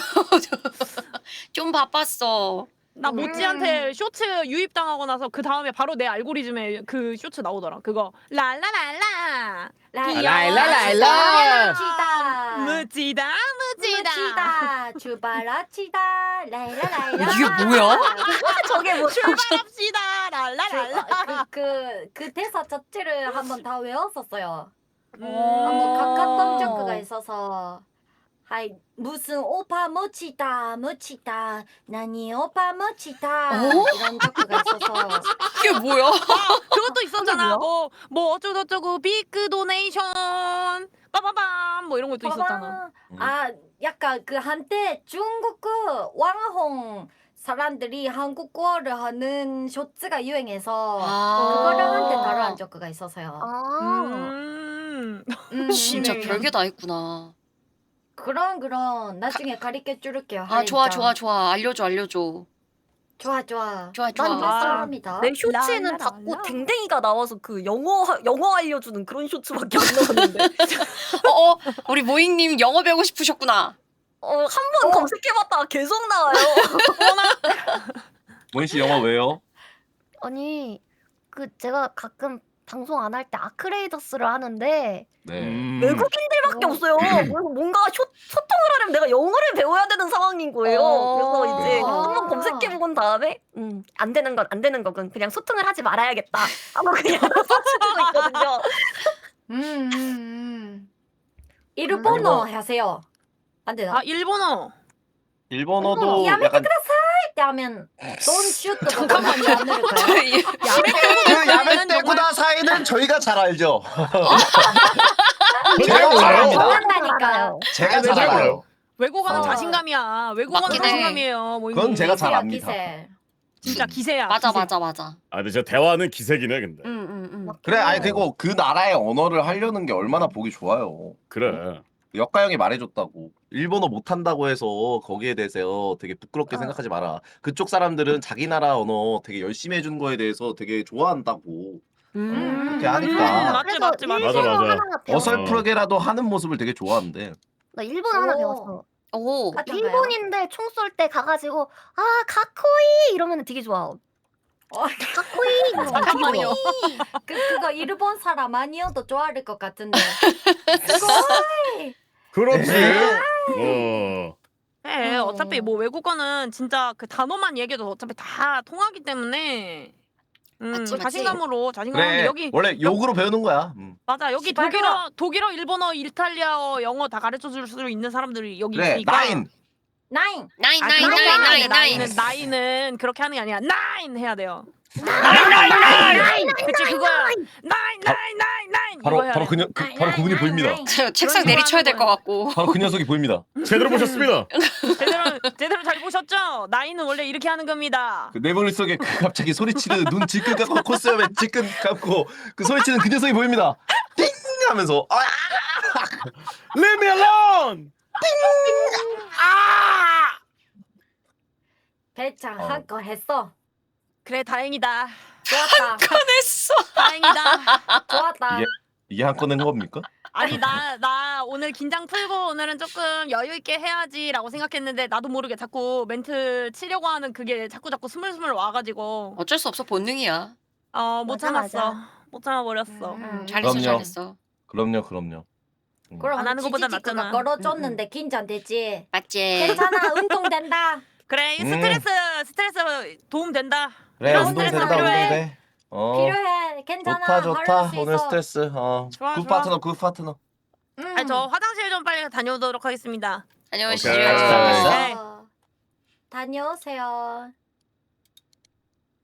좀 바빴어. 나 모찌한테 쇼츠 유입당하고 나서 그 다음에 바로 내 알고리즘에 그 쇼츠 나오더라. 그거 랄라랄라 라일라라일라. 무지다 무지다 주바라치다 라이라라이라. 이게 뭐야? 저게 뭐 출발합시다 랄라랄라. 그 대사 자체를 한번 다 외웠었어요. 음. 한번 가깝던 적가 있어서 하이 무슨 오빠 멋지다 나니 오빠 멋지다 이런 적가 있어서 이게 뭐야? 그것도 있었잖아. 뭐 어쩌고저쩌고 빅 도네이션 빠바밤 뭐 이런 것도 있었잖아. 아 약간 그 한때 중국 그 왕홍 사람들이 한국어를 하는 쇼츠가 유행해서 그거를 한때 다루한 적가 있어서요. 진짜 별게 다 있구나. 그런 나중에 가르쳐 줄게요. 아 좋아. 알려줘. 좋아. 좋아. 난 불쌍합니다. 내 쇼츠에는 자꾸 댕댕이가 나와서 그 영어 알려주는 그런 쇼츠밖에 안 나오는데 우리 모잉님 영어 배우고 싶으셨구나. 한 번 검색해봤다가 계속 나와요. 모인 씨 영어 왜요? 아니 그 제가 가끔 방송 안 할 때 아크레이더스를 하는데 네. 외국인들밖에 없어요. 그래서 뭔가 소통을 하려면 내가 영어를 배워야 되는 상황인 거예요. 그래서 이제 한번 검색해 본 다음에 안 되는 건 그냥 소통을 하지 말아야겠다 하고 그냥 써주고 있거든요. 일본어 하세요. 안 되나? 아 일본어. 일본어도 야메테 약간 쿠다사이 때 하면 don't shoot 잠깐만요. 안 들을까요? 그 야매 때보다 사이는 저희가 잘 알죠. 제가 잘 몰라요. 압니다. 모른다니까요. 제가 잘 알아요. 외국어는 어. 자신감이야. 외국어는 맞긴 해. 자신감이에요. 뭐 그건 제가 잘 기세야, 압니다. 기세. 진짜 기세야. 맞아. 아 근데 저 대화는 기색이네 근데. 그래 아니 그리고 그 나라의 언어를 하려는 게 얼마나 보기 좋아요. 그래. 역가 형이 말해줬다고. 일본어 못한다고 해서 거기에 대해서 되게 부끄럽게 생각하지 마라. 그쪽 사람들은 자기 나라 언어 되게 열심히 해준 거에 대해서 되게 좋아한다고. 그렇게 하니까 맞지. 음. 맞아. 일본어 하나 배웠어. 어설프게라도 하는 모습을 되게 좋아한대. 나 일본어 하나 오. 배웠어. 오. 어떤가요? 일본인데 총 쏠 때 가가지고 아 가코이 이러면 되게 좋아. 가코이 이러면 되게 잠깐만요. 좋아. 그거 일본 사람 아니어도 좋아할 것 같은데. 그렇지. 네, 어차피 뭐 외국어는 진짜 그 단어만 얘기해도 어차피 다 통하기 때문에 맞지. 자신감으로 그래 여기 원래 욕으로 배우는 거야. 맞아 여기 시발로. 독일어, 일본어, 이탈리아어, 영어 다 가르쳐 줄 수 있는 사람들이 여기 그래 있으니까. 나인. 나인. 나인은 그렇게 하는 게 아니야. 나인 해야 돼요. 나인. 그치 그거야. 나인. 바로 그분이 보입니다. 책상 내리쳐야 될 것 같고. 바로 그 녀석이 보입니다. 제대로 보셨습니다. 제대로 잘 보셨죠? 나인은 원래 이렇게 하는 겁니다. 그 내 머릿속에 그 갑자기 소리치는 눈 질끈 감고 콧수염에 질끈 감고 그 소리치는 그 녀석이 보입니다. 띵 하면서 Leave me alone. 배짱 한 건 했어. 그래 다행이다. 좋았다. 꺼냈어. 다행이다. 좋았다. 이게 한 건인 겁니까? 아니 나 오늘 긴장 풀고 오늘은 조금 여유 있게 해야지라고 생각했는데 나도 모르게 자꾸 멘트 치려고 하는 그게 자꾸 스물스물 와가지고 어쩔 수 없어 본능이야. 못 맞아, 참았어. 맞아. 못 참아버렸어. 잘했어. 그럼요. 그럼요. 그럼 안 하는 것보다 지지직구가 낫잖아. 걸어줬는데 긴장되지. 맞지? 괜찮아, 운동된다. 그래, 이 스트레스 도움 된다. 그래 이런 운동 스트레스 된다 필요해. 운동 돼. 필요해. 괜찮아. 좋다 바를 수 오늘 있어. 스트레스 좋아, 굿 좋아. 파트너 굿 파트너. 아니, 저 화장실 좀 빨리 다녀오도록 하겠습니다. 안녕하시죠. 오케이. 네. 다녀오세요.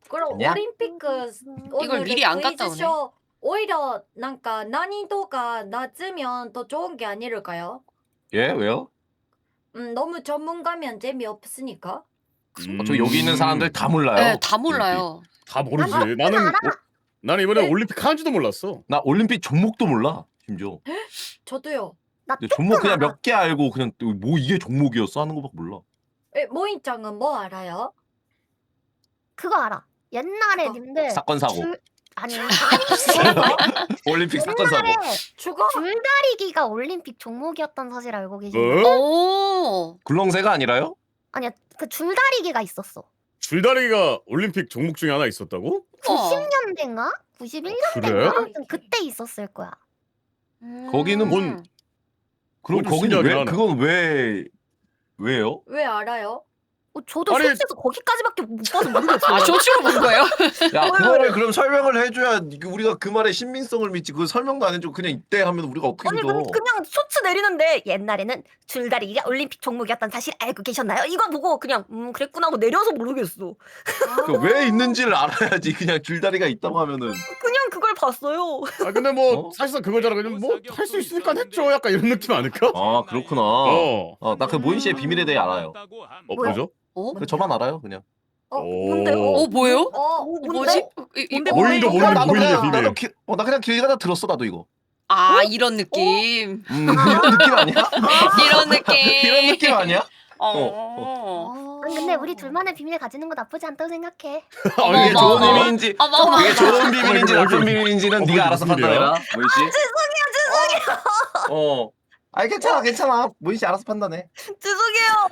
그럼 안녕? 올림픽 이걸 미리 안 갔다 오네. 퀴즈쇼 오히려 뭔가 난이도가 낮으면 더 좋은 게 아닐까요? 예 왜요? 너무 전문가면 재미없으니까. 저 여기 있는 사람들 다 몰라요. 네, 다 몰라요. 다 모르지. 나는 이번에 올림픽 하는지도 몰랐어. 나 올림픽 종목도 몰라 심지어. 저도요. 나 근데 종목 조금 그냥 알아. 몇 개 알고 그냥 뭐 이게 종목이었어 하는 거밖에 몰라. 모인짱은 뭐 알아요? 그거 알아. 옛날에 그거. 님들 사건 사고. 아니 올림픽 사건 사고. 옛날에 죽어? 줄다리기가 올림픽 종목이었던 사실 알고 계신가요? 어? 오. 굴렁쇠가 아니라요? 아니야 그 줄다리기가 있었어. 줄다리기가 올림픽 종목 중에 하나 있었다고? 90년대인가? 91년대인가? 그래? 아무튼 그때 있었을 거야. 거기는 뭔- 그럼 좀 거기는 왜 신기하긴 하네. 그건 왜요? 왜 알아요? 저도 아니- 솔직히 거기까지밖에 못 봐서 모르겠어요. 아, 쇼츠로 본 거예요? 야 그거를 그럼 설명을 해줘야 우리가 그 말에 신빙성을 믿지. 그 설명도 안 해주고 그냥 이때 하면 우리가 어떻게 아니 믿어? 그냥 쇼츠 내리는데 옛날에는 줄다리기가 올림픽 종목이었던 사실 알고 계셨나요? 이거 보고 그냥 그랬구나 하고 내려서 모르겠어. 왜 있는지를 알아야지. 그냥 줄다리가 있다고 하면은. 그냥 그걸 봤어요. 아 근데 뭐 어? 사실상 그거잖아. 그냥 뭐 할 수 있으니까 했죠. 약간 이런 느낌 아닐까? 아 그렇구나. 나 그 모인 씨의 비밀에 대해 알아요. 뭐죠? 어? 그 저만 알아요 그냥. 뭔데요? 어, 뭐예요? 뭔데? 뭐지? 모임도 어, 모임 나도 모임의 그냥 비밀. 나 그냥 길 가다 들었어 나도 이거. 아, 이런 느낌. 이런 느낌 아니야? 이런 느낌. 이런 느낌 아니야? 아니, 근데 우리 둘만의 비밀 가지는 거 나쁘지 않다고 생각해. 그게 어머, 좋은 어머. 비밀인지 어머. 그게 좋은 비밀인지 어머, 나쁜 어머. 비밀인지는 어머, 네가 알아서 무슨 일이야? 판단해라 모인 씨. 죄송해요. 아니 괜찮아 모인 씨 알아서 판단해. 죄송해요.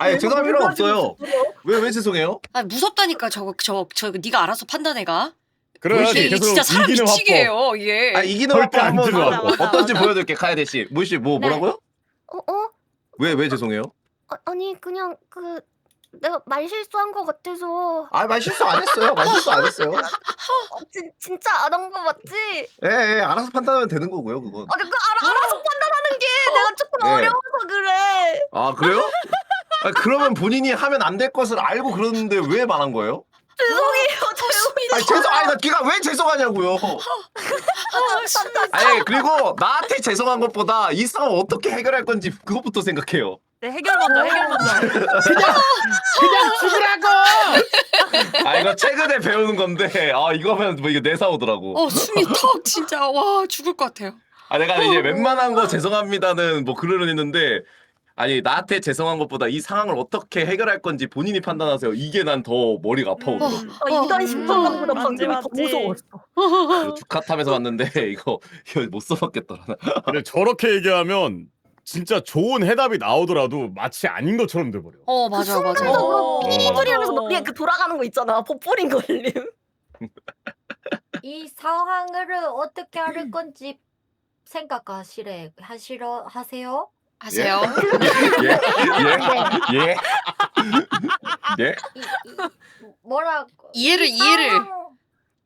아니 죄송할 필요 없어요. 왜 죄송해요? 아, 무섭다니까 저거 네가 알아서 판단해가. 그래야지 이게 계속 진짜 사람 이기는 미치게 화법. 해요, 이게. 아 이기는 절대 화법 안 한번 들어와. 맞아, 어떤지 맞아. 보여드릴게 카에데 씨. 모인 씨 뭐라고요? 왜 죄송해요? 아니 그냥 내가 말 실수한 거 같아서. 말 실수 안 했어요. 말 실수 안 했어요. 진짜 안 한 거 맞지? 예, 알아서 판단하면 되는 거고요, 그건. 아니 알아서 판단하는 게 내가 조금 예. 어려워서 그래. 아, 그래요? 그러면 본인이 하면 안 될 것을 알고 그러는데 왜 말한 거예요? 죄송해요. 나 걔가 왜 죄송하냐고요. 그리고 나한테 죄송한 것보다 이 싸움 어떻게 해결할 건지 그것부터 생각해요. 네, 해결 먼저. 그냥 죽으라고. 이거 최근에 배우는 건데, 이거 하면 뭐 이게 내사오더라고. 숨이 턱 진짜 와 죽을 것 같아요. 내가 이제 웬만한 거 죄송합니다는 뭐 글을 했는데, 나한테 죄송한 것보다 이 상황을 어떻게 해결할 건지 본인이 판단하세요. 이게 난 더 머리가 아파오더라고. 이단 심판관보다 방금이 더 맞지. 무서웠어. 주카탑에서 왔는데 이거 못 써봤겠더라. 근데 저렇게 얘기하면 진짜 좋은 해답이 나오더라도 마치 아닌 것처럼 돼버려. 맞아. 소리 하면서 머리에 돌아가는 거 있잖아. poppolin 걸림. 이 상황을 어떻게 할 건지 하세요? 하세요. 예? 뭐라고? 이해를.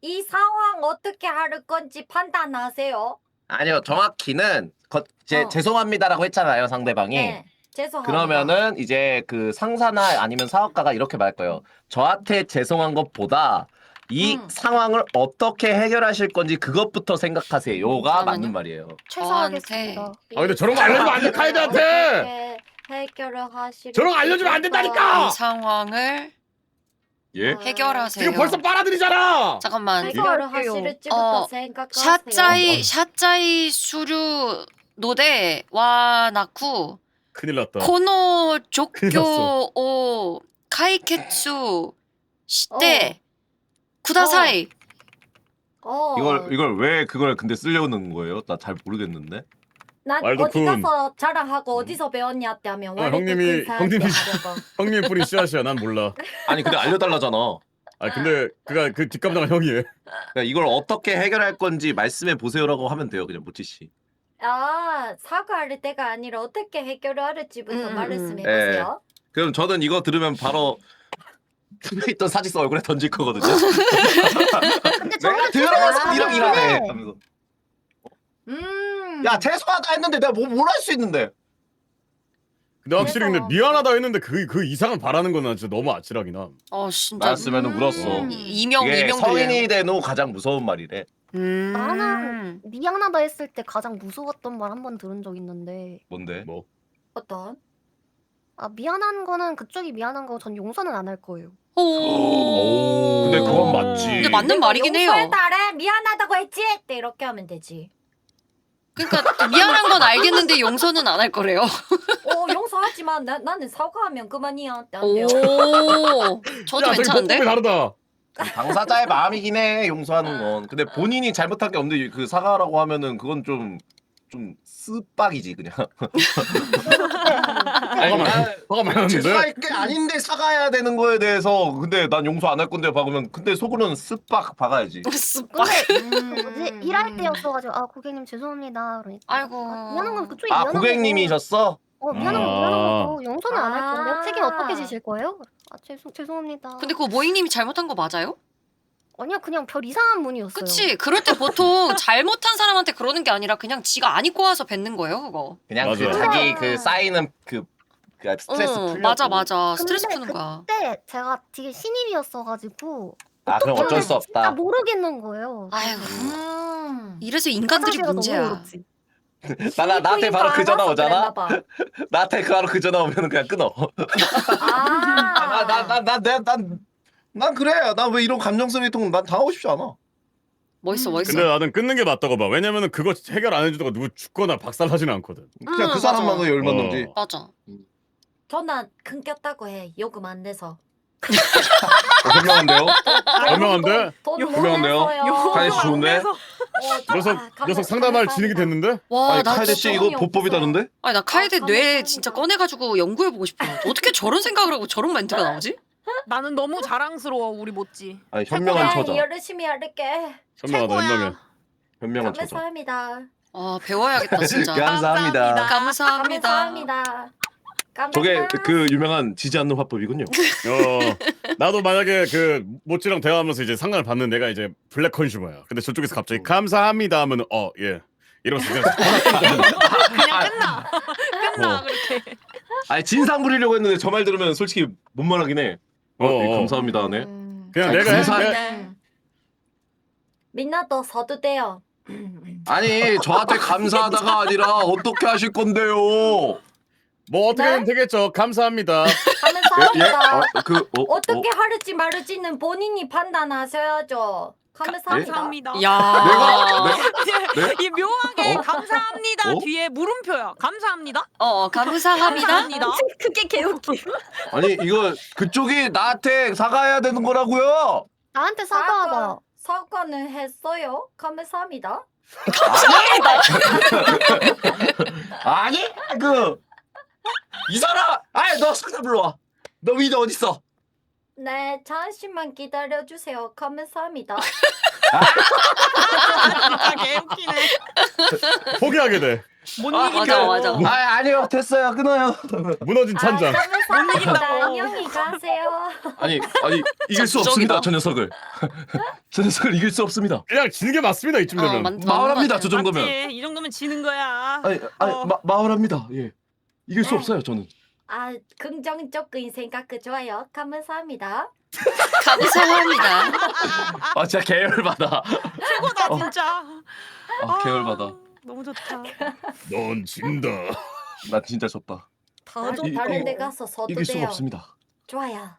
이 상황 어떻게 할 건지 판단하세요. 아니요, 정확히는 죄송합니다라고 했잖아요, 상대방이. 네, 죄송합니다. 그러면은 이제 그 상사나 아니면 사업가가 이렇게 말할 거예요. 저한테 죄송한 것보다 이 상황을 어떻게 해결하실 건지 그것부터 생각하세요. 요가 맞는 말이에요. 최소하겠습니다. 근데 저런 거 알려주면 안 돼, 카이드한테. 해결을 하시려. 저런 거 알려주면 안 된다니까. 이 상황을 예? 해결하세요. 지금 벌써 빨아들이잖아. 잠깐만. 해결을 할게요. 하실지부터 생각하세요. 샷자이 수류 노데 와 나쿠 큰일 났다. 코노 큰일 조교 오 카이케츠 시대 쿠다사이. 이걸 왜 그걸 근데 쓰려는 거예요? 나 잘 모르겠는데. 난 왈도쿤. 어디 가서 자랑하고 어디서 배웠냐 때 하면 형님이 형님 뿌린 씨앗이야. 난 몰라. 근데 알려달라잖아. 근데 그가 그 뒷감당한 형이에요. 그러니까 이걸 어떻게 해결할 건지 말씀해 보세요라고 하면 돼요, 그냥 모치 씨. 사과할 때가 아니라 어떻게 해결을 할지부터 말씀해 예. 보세요. 그럼 저는 이거 들으면 바로 품에 있던 사직서 얼굴에 던질 거거든요. 근데 내가 저는 들어가서 이렇게 일하네. 네. 하면서. 야 죄송하다 했는데 내가 뭘 할 수 있는데. 근데 확실히 근데 미안하다 했는데 그 이상을 바라는 건 진짜 너무 아찔하긴 함. 진짜. 나였으면 울었어. 이명 이게 이명 성인이 된 후 가장 무서운 말이래. 나는 미안하다 했을 때 가장 무서웠던 말 한 번 들은 적 있는데 뭔데? 뭐? 어떤? 미안한 거는 그쪽이 미안한 거 전 용서는 안 할 거예요. 오. 근데 그건 맞지. 근데 맞는 말이긴 해요. 용서해달래 미안하다고 했지? 때 이렇게 하면 되지. 그러니까 미안한 건 알겠는데 용서는 안 할 거래요. 용서하지만 나는 사과하면 그만이야. 안 돼요. 오. 저도 야, 저기 괜찮은데? 법법이 다르다. 당사자의 마음이긴 해 용서하는 건. 근데 본인이 잘못한 게 없는데 그 사과라고 하면은 그건 좀 쓰빡이지 그냥. 화가 많았는데. 죄송할 게 아닌데 사과해야 되는 거에 대해서 근데 난 용서 안 할 건데 박으면 근데 속으로는 쓱빡 박아야지. 근데 뭐지 일할 때였어가지고 고객님 죄송합니다. 그러니까 아이고. 미안한 건 그쪽이 미안한 거고. 고객님이셨어? 미안한 건 미안한 거고 용서는 안 할 건데 책임 어떻게 지실 거예요? 죄송합니다. 근데 그거 모잉님이 잘못한 거 맞아요? 아니야 그냥 별 이상한 분이었어요. 그치. 그럴 때 보통 잘못한 사람한테 그러는 게 아니라 그냥 지가 안 입고 와서 뱉는 거예요, 그거. 그냥 그 맞아. 자기 그 쌓이는 그 스트레스 풀려고. 맞아. 스트레스 근데 푸는 거야. 그때 제가 되게 신입이었어가지고 그럼 어쩔 수 진짜 없다. 모르겠는 거예요. 아이고. 이래서 인간들이 화장실가 너무 문제야. 어렵지. 나한테 바로 그 전화 오잖아. 그랬나 봐. 나한테 바로 그 전화 오면은 그냥 끊어. 난 그래. 나 왜 이런 감정성이 통 난 당하고 싶지 않아. 멋있어. 근데 나는 끊는 게 맞다고 봐. 왜냐면은 그거 해결 안 해주다가 누구 죽거나 박살나지는 않거든. 그냥 그 사람만 맞아. 열받는 어. 거지. 맞아. 전화 끊겼다고 해. 요금 안 내서. 현명한데요? 현명한데? 돈못 현명한데요? 내서요. 카이스 좋은데? 녀석 상담할 진행이 됐는데? 와, 아니 나 카이드 진짜. 씨 이거 보법이다는데? 아니, 나 카에드 뇌 감사합니다. 진짜 꺼내가지고 연구해보고 싶어. 어떻게 저런 생각을 하고 저런 멘트가 나오지? 나는 너무 자랑스러워 우리 모찌. 아니 현명한 처자. 열심히 할게. 현명하다. 현명한 처자. 감사합니다. 배워야겠다, 진짜. 감사합니다. 감사합니다. 감사합니다. 저게 그 유명한 지지 않는 화법이군요. 나도 만약에 그 모찌랑 대화하면서 이제 상담을 받는 내가 이제 블랙 컨슈머야. 근데 저쪽에서 갑자기 감사합니다 하면은 예. 이러면서 그냥 그냥 끝나 그렇게. 아니 진상 부리려고 했는데 저 말 들으면 솔직히 못 말하긴 해. 감사합니다 하네. 그냥 아니, 내가 감사- 민나도 서도 돼요. 아니 저한테 감사하다가 아니라 어떻게 하실 건데요? 뭐 어떻게 하면 네? 되겠죠. 감사합니다. 감사합니다. 어떻게 할지 말지는 본인이 판단하셔야죠. 감사합니다. 감사합니다. 야. 네? 이 묘하게 어? 감사합니다 어? 뒤에 물음표야. 감사합니다. 감사합니다. 감사합니다. 그게 개웃기. 아니 이거 그쪽이 나한테 사과해야 되는 거라고요? 나한테 사과하다. 사과는 했어요. 감사합니다. 아니 이 사람 너 상담 불러와. 너 위드 어딨어? 네, 잠시만 기다려주세요. 감사합니다. 진짜 개웃기네. 포기하게 돼. 못 맞아, 맞아. 아니요 됐어요 끊어요. 무너진 찬장. 감사합니다. 안녕히 가세요. 아니 이길 수 적극적이다. 없습니다 저 녀석을. 저 녀석을 이길 수 없습니다. 그냥 지는 게 맞습니다. 이쯤 되면. 마을합니다 저 정도면. 맞지? 이 정도면 지는 거야. 마을합니다. 예 이길 수 네. 없어요 저는. 긍정적인 생각 좋아요. 감사합니다. 감사합니다. 진짜 계열받아. 최고다 진짜. 계열받아. 너무 좋다. 넌 진다. 나 진짜 졌다. 다른 데 가서 서도 이길 수가 돼요. 없습니다. 좋아요.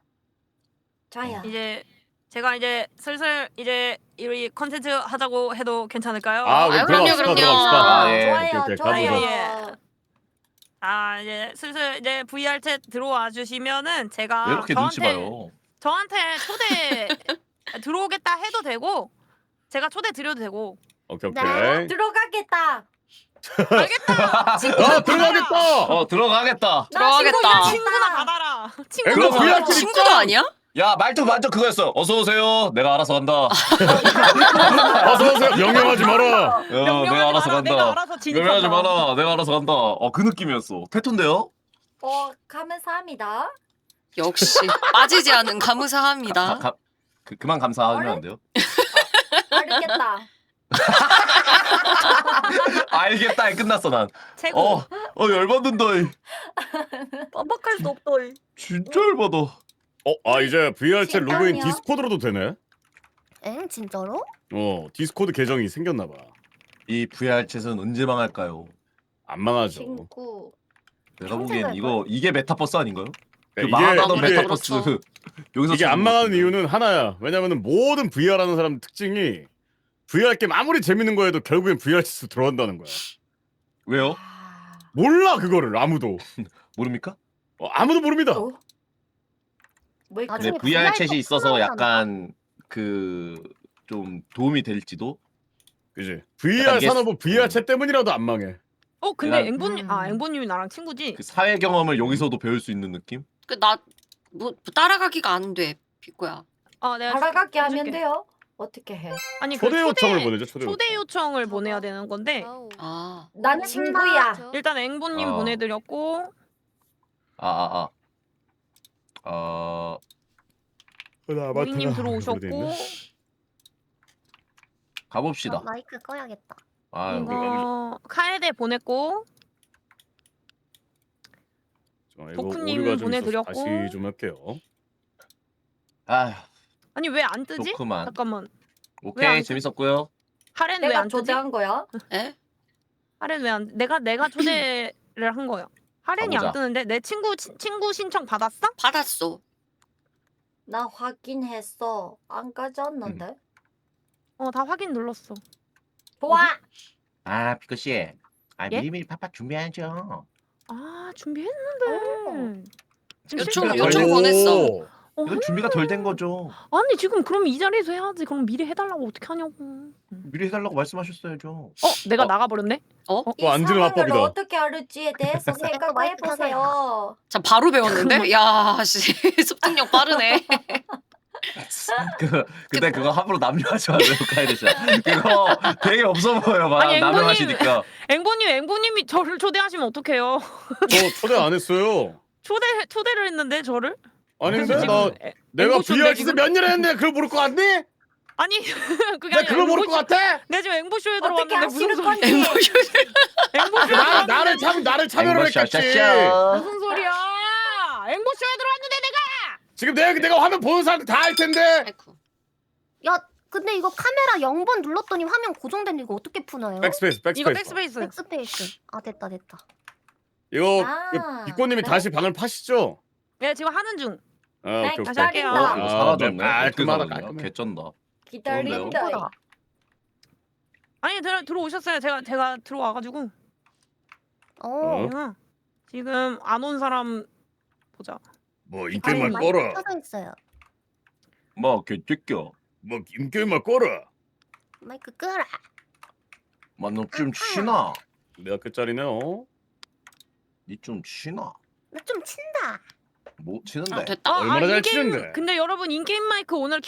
이제 제가 이제 슬슬 이제 이 컨텐츠 하자고 해도 괜찮을까요? 그럼요. 좋아요. 오케이, 좋아요. 가보자. 이제 슬슬 이제 VR 챗 들어와 주시면은 제가 왜 이렇게 눈치 봐요? 저한테 초대 들어오겠다 해도 되고 제가 초대 드려도 되고. 오케이. 들어가겠다. 알겠다. 들어가겠다. 들어가겠다. 들어가겠다. 친구나 받아라. 이거 VR 챗 친구도 아니야? 야 말투 완전 그거였어. 어서 오세요. 내가 알아서 간다. 어서 오세요. 명령하지 마라. 내가 알아서 간다. 내가 알아서 명령하지 진입한다. 마라. 내가 알아서 간다. 그 느낌이었어. 태토인데요? 감사합니다. 역시 빠지지 않은 감사합니다. 그만 감사하면 안 돼요? 알겠다. 알겠다. 끝났어 난. 최고. 열받는다. 반박할 수 없다. 진짜 열받아. 이제 VR챗 로그인 잠깐요. 디스코드로도 되네. 엥 진짜로? 디스코드 계정이 생겼나 봐. 이 VR챗은 언제 망할까요? 안 망하죠. 친구. 내가 평생 보기엔 이게 메타버스 아닌가요? 그 그러니까 망하던 이게- 메타버스. 그렇죠. 여기서 이게 안 망하는 이유는 하나야. 왜냐면은 모든 VR 하는 사람 특징이 VR 게임 아무리 재밌는 거에도 결국엔 VR챗으로 들어간다는 거야. 왜요? 몰라 그거를 아무도. 모릅니까? 아무도 모릅니다. 뭐 나중에 근데 VR챗이 있어서 나오지 약간 좀 도움이 될지도. 그지. VR 약간 이게- 산업은 VR챗 때문이라도 안 망해. 근데 내가- 앵보님이 나랑 친구지? 그 사회 경험을 여기서도 배울 수 있는 느낌? 뭐 따라가기가 안 돼. 비꼬야. 내가 알아가게 하면 해줄게. 돼요. 어떻게 해? 아니 그 초대 요청을 보내죠. 초대 요청. 초대 요청을 보내야 되는 건데 아우. 아. 난 친구야. 일단 앵보님 보내드렸고 우리님 들어오셨고 가봅시다. 마이크 꺼야겠다. 이거 카에데 보냈고 도쿠님 오류가 좀 보내드렸고. 있어서 다시 좀 할게요. 아휴, 아니 왜 안 뜨지? 좋구만. 잠깐만. 왜 오케이 안 재밌었고요. 하렌 왜 내가 안 뜨지? 초대한 거야? 에? 하렌 왜 안? 내가 초대를 한 거야. 하렌이 안 가보자. 뜨는데 내 친구 신청 받았어? 받았어. 나 확인했어. 안 가졌는데. 다 확인 눌렀어. 좋아. 피커 씨, 예? 미리미리 팍팍 준비하죠. 준비했는데. 지금 요청 실제로 요청 걸려- 보냈어. 이거 준비가 덜 된 거죠. 아니 지금 그럼 이 자리에서 해야지. 그럼 미리 해달라고 어떻게 하냐고. 미리 해달라고 말씀하셨어야죠. 내가 나가버렸네. 이 안지는 상황을 합법이다. 어떻게 알을지에 대해서 생각해 보세요. 자 바로 배웠는데? 야 씨. 습득력 빠르네. 근데 그거 함부로 남용하지 마세요, 카이드 씨. 그거 되게 없어 보여요, 막 아니, 앵보님. 남용하시니까. 앵보님이 저를 초대하시면 어떡해요? 저 초대 안 했어요. 초대를 했는데 저를? 아닌데 그래서 나 지금 내가 앵보쇼인데 VR챗에 지금? 몇 년 했는데 그걸 모를 것 같니? 아니 그게 내가 아니라 그걸 모를 것 같아? 내가 지금 앵보쇼에 어떻게 들어왔는데 무슨 아시는 소리? 건지. 앵보쇼에 나를 들어왔는데 나를 참여를 했겠지. 무슨 소리야? 앵보쇼에 들어왔는데 내가 지금 내가 화면 보는 사람들 다 알 텐데. 아이쿠. 야 근데 이거 카메라 0번 눌렀더니 화면 고정된 이거 어떻게 푸나요? 백스페이스. 이거 백스페이스. 백스페이스. 됐다. 이거 아, 비꼬님이 그래? 다시 방을 파시죠? 네 지금 하는 중. 오케이, 오케이. 다시 할게요. 아, 이거 사라졌네. 깔끔하다, 어떻게 깔끔해. 개쩐다. 기다린다. 예쁘다. 아니 들어오셨어요. 제가 들어와가지고 지금 안 온 사람 보자. 뭐 인게임만 마이크 꺼라. 켜져 있어요. 뭐 개새끼야. 뭐 인게임만 꺼라. 마이크 끄라. 너좀 치나? 내가 끝자리네요. 니 좀 치나? 나 좀 친다. 뭐 치는데? 아 됐다. 얼마나 잘 인게임, 치는데? 근데 여러분 인게임 마이크 오늘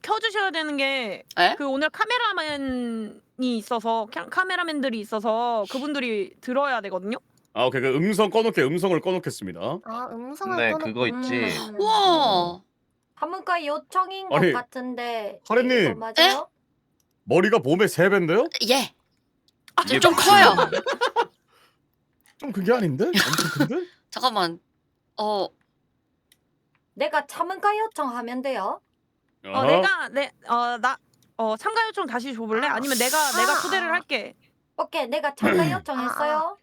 켜주셔야 되는 게 에? 그 오늘 카메라맨이 있어서 카메라맨들이 있어서 그분들이 들어야 되거든요. 오케이. 그 음성을 꺼놓겠습니다. 음성을 네, 꺼놓고. 그거 있지. 우와. 한문과 요청인 아니, 것 같은데. 하래님. 이거 맞아요? 머리가 몸의 3배인데요? 예. 이게 좀 무슨 커요. 말이야? 좀 그게 아닌데? 엄청 큰데? 잠깐만. 내가 참은가 요청하면 돼요. 참가 요청 다시 줘볼래? 아니면 내가 초대를 할게. 오케이, 내가 참가 요청했어요.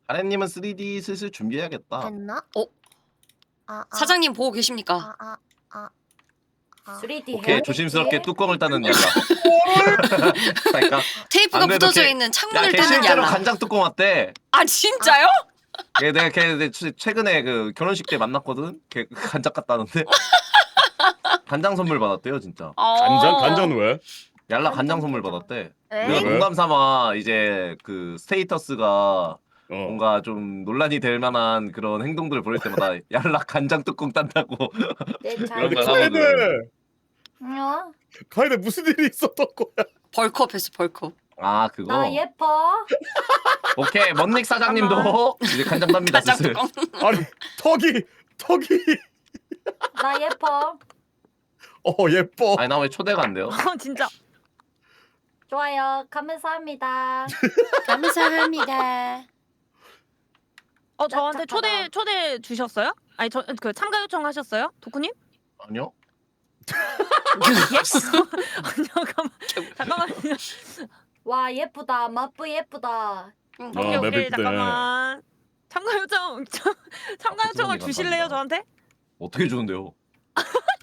하래님은 3D 슬슬 준비해야겠다. 됐나? 사장님 보고 계십니까? 3D 오케이, 해야겠지. 조심스럽게 뚜껑을 따는 얄라. 그러니까 테이프가 안 그래도 붙어져 걔- 있는 야, 창문을 걔 떼는 실제로 얄라. 간장 뚜껑 왔대. 아 진짜요? 걔 최근에 그 결혼식 때 만났거든. 걔 간장 갔다는데. 간장 선물 받았대요, 진짜. 간장 왜? 얄라 간장 선물 받았대. 에이? 내가 농담 삼아 이제 그 스테이터스가 뭔가 좀 논란이 될 만한 그런 행동들을 보일 때마다 얄락 간장 뚜껑 딴다고. 네, 잘 그런 거 들어. 하거든. 어? 카이드 무슨 일이 있었던 거야? 벌컵 했어 벌컵. 아 그거. 나 예뻐. 오케이 먼닉 사장님도 이제 간장 답니다 간장 슬슬. 뚜껑. 아니 턱이 나 예뻐. 예뻐. 아니 나 왜 초대가 안 돼요? 진짜. 좋아요. 감사합니다. 감사합니다. 저한테 착하다. 초대 주셨어요? 아니 저 그 참가 요청하셨어요? 도쿠님? 아니요. 잠깐만요. 와 예쁘다. 마뿌 예쁘다. 오케이 맵 오케이 예쁘네. 잠깐만. 참가 요청을 감사합니다. 주실래요 저한테? 어떻게 주는데요?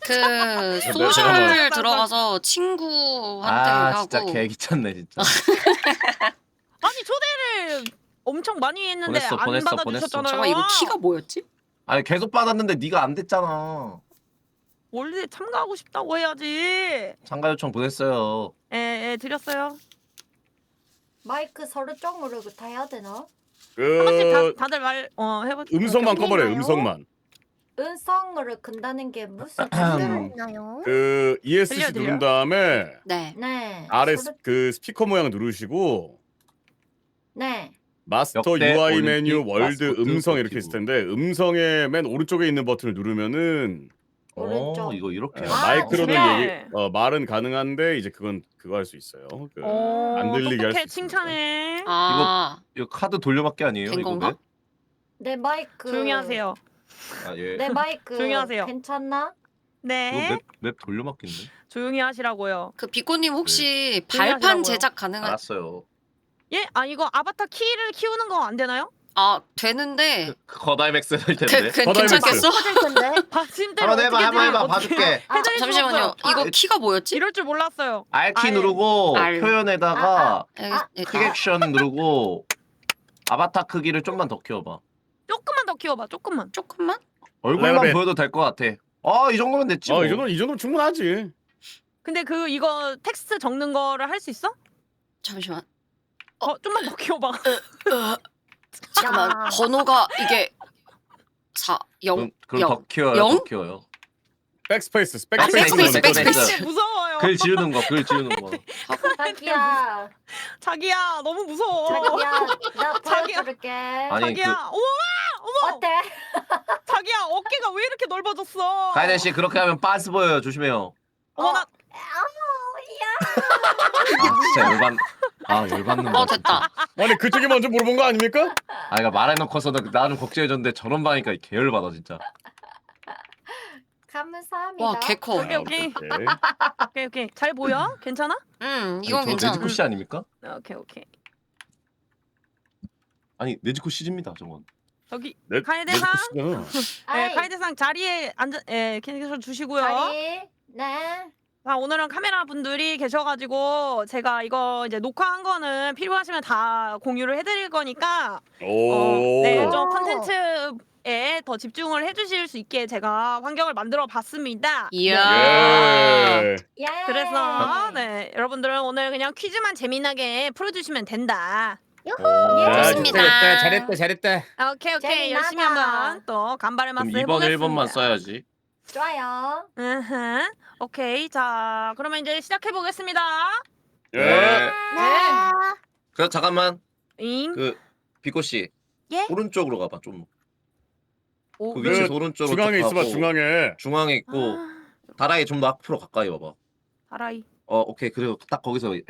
그 잠깐만. 소셜 들어가서 친구한테 아 하고. 진짜 개 귀찮네 진짜. 아니 초대를 엄청 많이 했는데 보냈어, 안 보냈어, 받아주셨잖아요. 잠깐 이거 키가 뭐였지? 아니 계속 받았는데 네가 안 됐잖아. 원래 참가하고 싶다고 해야지. 참가 요청 보냈어요. 예 드렸어요. 마이크 서로 쪽으로부터 해야 되나? 한 번씩 그 다들 말 해봐. 음성만 꺼버려. 들리나요? 음성만. 음성으로 큰다는 게 무슨 있나요? 그 ESC 들려. 누른 다음에 네. 네. 아래 서로- 그 스피커 모양 누르시고 네. 마스터 역대 UI 올림픽 메뉴 월드 마스코트 음성 이렇게 버티고. 있을 텐데 음성의 맨 오른쪽에 있는 버튼을 누르면은 오른쪽. 이거 이렇게. 마이크로는 그래. 말은 가능한데 이제 그거 할 수 있어요. 안 들리게 할 똑똑해 수 칭찬해. 아 이거 카드 돌려받기 아니에요? 된 이거 건가? 맵? 내 마이크. 조용히 하세요. 아 예. 내 마이크. 조용히 하세요. 괜찮나? 네. 이거 맵 돌려받기인데. 조용히 하시라고요. 그 비꼬님 혹시 조용히 발판 하시라고요. 제작 가능한? 알았어요. 예? 이거 아바타 키를 키우는 거 안 되나요? 아 되는데 그 거다이맥스 할 텐데. 괜찮겠어? 퍼질 텐데. 받침대를 한번 해봐, 어떻게 한번 해봐, 드려요? 봐줄게. 아, 잠시만요. 이거 키가 뭐였지? 이럴 줄 몰랐어요. R키 알. 누르고 알. 표현에다가 네, 퀵액션 누르고 아바타 크기를 좀만 더 키워봐. 조금만 더 키워봐. 조금만. 조금만? 얼굴만 그래. 보여도 될 것 같아. 이 정도면 됐지. 뭐. 이 정도면 충분하지. 근데 이거 텍스트 적는 거를 할 수 있어? 잠시만. 좀만 더 키워봐. 잠깐만. 야. 번호가 이게 4 0 그럼 영. 더 키워요. 영? 더 키워요. 백스페이스. 백스페이스, 백스페이스. 백스페이스. 무서워요. 글 지우는 거. 자기야. 자기야 너무 무서워. 자기야. 나 자기야. 보여줄게. 아니 자기야 어머 어때? 자기야 어깨가 왜 이렇게 넓어졌어? 가이덴 씨 그렇게 하면 빤스 보여요. 조심해요. 어머 나 진짜 열받는 거. 됐다. 아니 그쪽이 먼저 물어본 거 아닙니까? 그러니까 말해놓고서는 나는 걱정해줬는데 저런 방이니까 계열받아 진짜. 감사합니다. 와 개커. 오케이 잘 보여? 괜찮아? 이건 아니, 저 괜찮아. 네즈코 씨 아닙니까? 오케이 아니 네즈코 씨입니다 저건. 저기 네, 카에데상 아이, 카에데상 자리에 앉아 계셔 주시고요. 자리. 네. 자, 오늘은 카메라 분들이 계셔가지고 제가 이거 이제 녹화한 거는 필요하시면 다 공유를 해드릴 거니까 네, 좀 컨텐츠에 더 집중을 해주실 수 있게 제가 환경을 만들어 봤습니다. 이야. 예. 예. 그래서 네 여러분들은 오늘 그냥 퀴즈만 재미나게 풀어주시면 된다. 좋습니다. 잘했다. 오케이 재미나다. 열심히 한번 또 간발의 맛을 그럼 2번 해보겠습니다. 1번만 써야지. 좋아요. 오케이 자 그러면 이제 시작해 보겠습니다. 예. 네. 그럼 잠깐만 잉. 그 비코 씨. 예? 오른쪽으로 가봐 좀. 오, 그 위치에서 오른쪽으로 중앙에 쭉 있어봐. 가고. 중앙에. 중앙에 있고 다라이 좀 더 앞으로 가까이 와봐. 다라이. 오케이 그리고 딱 거기서 해.